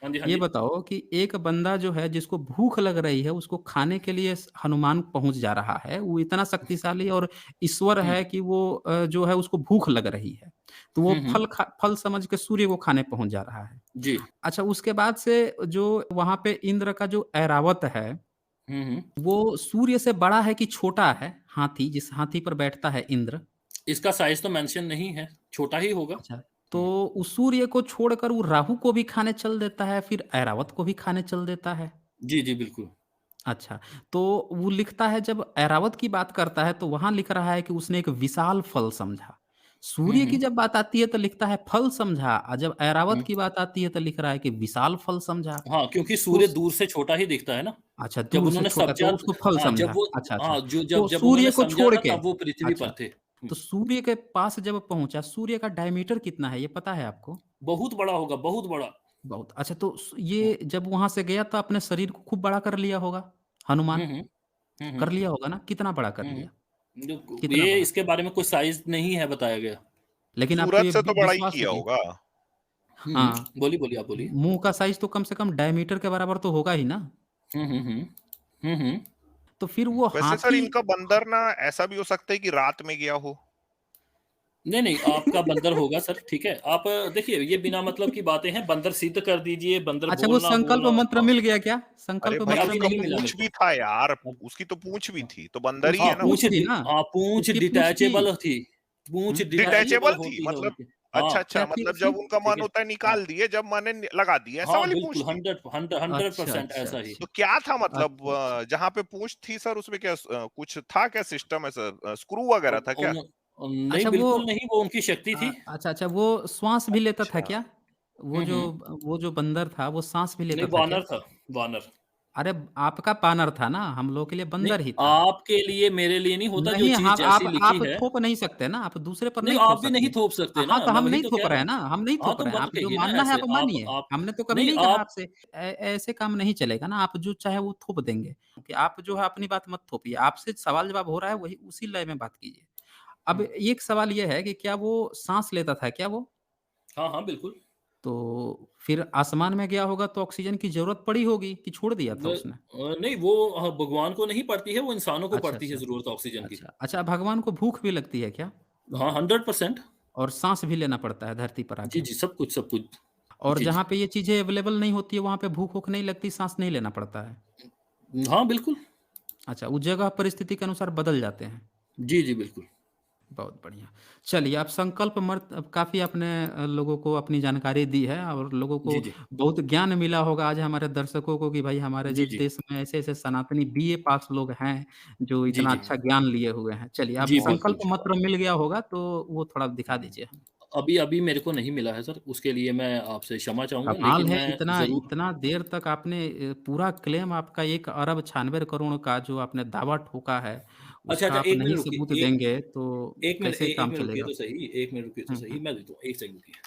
हाँ जी, हाँ ये जी। बताओ कि एक बंदा जो है जिसको भूख लग रही है, उसको खाने के लिए हनुमान पहुँच जा रहा है। वो इतना शक्तिशाली और ईश्वर हुँ, है कि वो जो है उसको भूख लग रही है। तो वो हुँ, हुँ। फल समझ के सूर्य को खाने पहुँच जा रहा है। जी। अच्छा उसके बाद से जो वहाँ पे इंद्र का जो ऐरावत है, हुँ, हुँ। वो सूर्य से बड़ा है कि छोटा है? हाथी जिस हाथी पर बैठता है इंद्र। इसका साइज़ तो मेंशन नहीं है, छोटा ही होगा। अच्छा, तो हुँ। उस सूर्य को छोड़कर वो राहु को भी खाने चल देता है, फिर ऐरावत को भी खाने चल देता है। जी, जी, बिल्कुल। अच्छा, तो वो लिखता है जब ऐरावत की बात करता है तो वहाँ लिख रहा है कि उसने एक विशाल फल समझा। हुँ, सूर्य की हुँ। जब बात आती है तो लिखता है फल समझा और जब ऐरावत हुँ। की बात आती है तो लिख रहा है कि विशाल फल समझा। हाँ, क्योंकि तो सूर्य दूर से छोटा ही दिखता है ना। अच्छा जब दूर से उन्होंने छोटा तो समझा उसको फल हाँ, जब समझा। वो अच्छा, अच्छा। हाँ, जो तो जब जब सूर्य उन्होंने को समझा छोड़ था के तब वो पृथ्वी अच्छा, पर थे। हुँ। तो सूर्य के पास जब पहुँचा, सूर्य का डायमीटर कितना है ये पता है आपको? बहुत बड़ा होगा, बहुत बड़ा। बहुत अच्छा तो हुँ। ये जब वहाँ से गया तो अपने शरीर को खूब बड़ा कर लिया होगा, हुँ, हनुमान? हुँ। हुँ, हुँ। कर लिया होगा ना? कितना बड़ा कर हुँ, लिया? हुँ। जो कितना ये बड़ा? इसके बारे में कोई साइज़ नहीं है बताया गया। लेकिन आपको सूरज ये से तो बड़ा ही विश्वास है किया कि होगा। हुँ, हुँ। हाँ, बोलिए, बोलिए, आप बोलिए। मुँह का साइज़ तो कम से कम डायमीटर के बराबर तो होगा ही ना? हुँ, हुँ, हुँ। हुँ, हुँ। तो फिर वो वैसे सर हाथी इनका बंदर ना ऐसा भी हो सकता है कि रात में गया हो। नहीं, नहीं, आपका बंदर होगा सर, ठीक है? आप देखिए ये बिना मतलब की बातें हैं, बंदर सिद्ध कर दीजिए, बंदर अच्छा वो बोलना हो संकल्प ना मंत्र हाँ। मिल गया क्या? अरे संकल्प भाई नहीं, मंत्र अभी उसका नहीं मिल मिला गया? मेरे पूँछ को। भी था यार, अब उसकी तो पूँछ भी हाँ, थी, तो बंदर ही हाँ, है ना? पूँछ थी ना? पूँछ उसकी पूँछ थी। डिटैचेबल थी। पूँछ हुँ, डिटैचेबल डिटैचेबल थी होती है मतलब उनकी। अच्छा, हाँ, क्या अच्छा थी मतलब उसकी? जब उनका ठीक मन है? होता है हाँ, निकाल दिए, जब मन है लगा दिए, ऐसा हाँ, वाली बिल्कुल पूँछ थी? 100% अच्छा, ऐसा ही। अच्छा। तो क्या था मतलब अच्छा, अच्छा। जहाँ पे पूँछ थी सर उसमें क्या कुछ था क्या सिस्टम है सर? स्क्रू वगैरह था क्या? उन नहीं, अच्छा वो बिल्कुल नहीं, वो उनकी शक्ति थी। अच्छा, अच्छा वो श्वास भी लेता था अच्छा। क्या? वो हुँ, जो हुँ। वो जो बंदर था वो साँस भी लेता नहीं, था क्या? वानर था, वानर। अरे आपका पानर था ना, हम लोगों के लिए नहीं, बंदर ही था। आपके लिए, मेरे लिए नहीं होता, जो नहीं चीज़ हम जैसी आप लिखी है थोप नहीं सकते ना, आप दूसरे पर नहीं, नहीं थोप आप भी नहीं सकते। थोप सकते हाँ, ना, तो मैं हम वही नहीं तो थोप कह रहा रहे हैं हूँ। ना, हम नहीं हाँ, थोप तो रहे हैं। मत आप जो कहिए ना मानना है ऐसे, आप मानिए। हमने तो कभी नहीं नहीं कहा आप आपसे ऐसे काम नहीं चलेगा ना, आप जो चाहे वो थोप देंगे। कि आप जो है अपनी बात मत थोपिए, आपसे सवाल-जवाब हो रहा है वही उसी लय में बात कीजिए। अब हुँ, एक सवाल ये है कि क्या वो साँस लेता था क्या वो? हाँ, हाँ, बिल्कुल। तो फिर आसमान में गया होगा तो ऑक्सीजन की ज़रूरत पड़ी होगी कि छोड़ दिया था उसने? नहीं वो भगवान को नहीं पड़ती है, वो इंसानों को अच्छा, पड़ती है अच्छा। ज़रूरत ऑक्सीजन की। अच्छा, अच्छा भगवान को भूख भी लगती है क्या? हाँ, 100% और साँस भी लेना पड़ता है धरती पर जी, आके? जी, सब कुछ, सब कुछ। और जी, जहाँ जी। पे ये चीज़ें अवेलेबल नहीं होती है वहाँ पे भूख-वूख नहीं लगती, साँस नहीं लेना पड़ता है? हाँ, बिल्कुल। अच्छा, उस जगह परिस्थिति के अनुसार बदल जाते हैं। जी, जी, बिल्कुल। बहुत बढ़िया। चलिए आप संकल्प मत अब काफ़ी आपने लोगों को अपनी जानकारी दी है और लोगों को जी, जी। बहुत ज्ञान मिला होगा आज हमारे दर्शकों को कि भाई हमारे जी, जो जी। देश में ऐसे-ऐसे सनातनी बीए पास लोग हैं, जो जी, इतना जी। अच्छा ज्ञान लिए हुए हैं। चलिए आप जी, बहुत संकल्प बिल्कुल। अच्छी मंत्र बात। मिल गया होगा तो वो थोड़ा दिखा हुँ। दीजिए हमें। अभी मेरे को नहीं मिला है सर, उसके लिए मैं आपसे क्षमा चाहूँगा, कमाल लेकिन है मैं इतना ज़रूर इतना देर तक आपने पूरा क्लेम आपका 1 अरब 96 करोड़ का जो आपने दावा ठोका है, अच्छा, उसका अच्छा, आप 1 नहीं मिनट सबूत रुकिए, देंगे तो 1 मिनट कैसे काम 1 मिनट रुकिए चलेगा? तो सही, 1 मिनट रुकिए तो हुँ, सही, हुँ। मैं देता हूँ, 1 सेकंड रुकिए।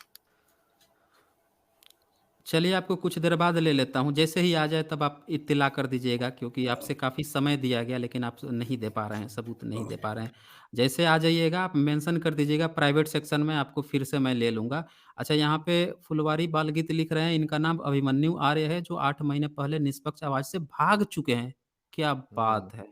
चलिए आपको कुछ देर बाद ले लेता हूँ, जैसे ही आ जाए तब आप इत्तिला कर दीजिएगा क्योंकि आपसे काफ़ी समय दिया गया लेकिन आप नहीं दे पा रहे हैं, सबूत नहीं दे पा रहे हैं। जैसे आ जाइएगा आप मेंशन कर दीजिएगा प्राइवेट सेक्शन में आपको फिर से मैं ले लूँगा। अच्छा यहाँ पे फुलवारी बाल गीत लिख रहे हैं, इनका नाम अभिमन्यु आर्य है जो 8 महीने पहले निष्पक्ष आवाज़ से भाग चुके हैं। क्या हुँ। बात है!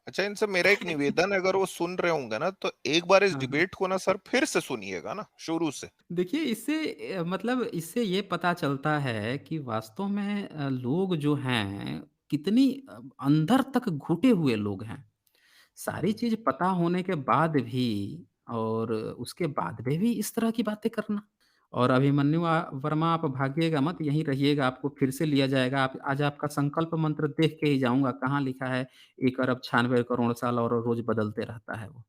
अच्छा इनसे मेरा एक निवेदन है अगर वो सुन रहे होंगे ना तो एक बार इस हाँ, हाँ। डिबेट को ना सर फिर से सुनिएगा ना शुरू से। देखिए इससे मतलब इससे ये पता चलता है कि वास्तव में लोग जो हैं कितनी अंदर तक घुटे हुए लोग हैं। सारी हुँ। चीज़ पता होने के बाद भी और उसके बाद में भी इस तरह की बातें करना। और अभिमन्यु वर्मा आप भागिएगा मत, यहीं रहिएगा, आपको फिर से लिया जाएगा। आप आज आपका संकल्प मंत्र देख के ही जाऊँगा, कहाँ लिखा है 1 अरब 96 करोड़ साल और रोज़ बदलते रहता है वो।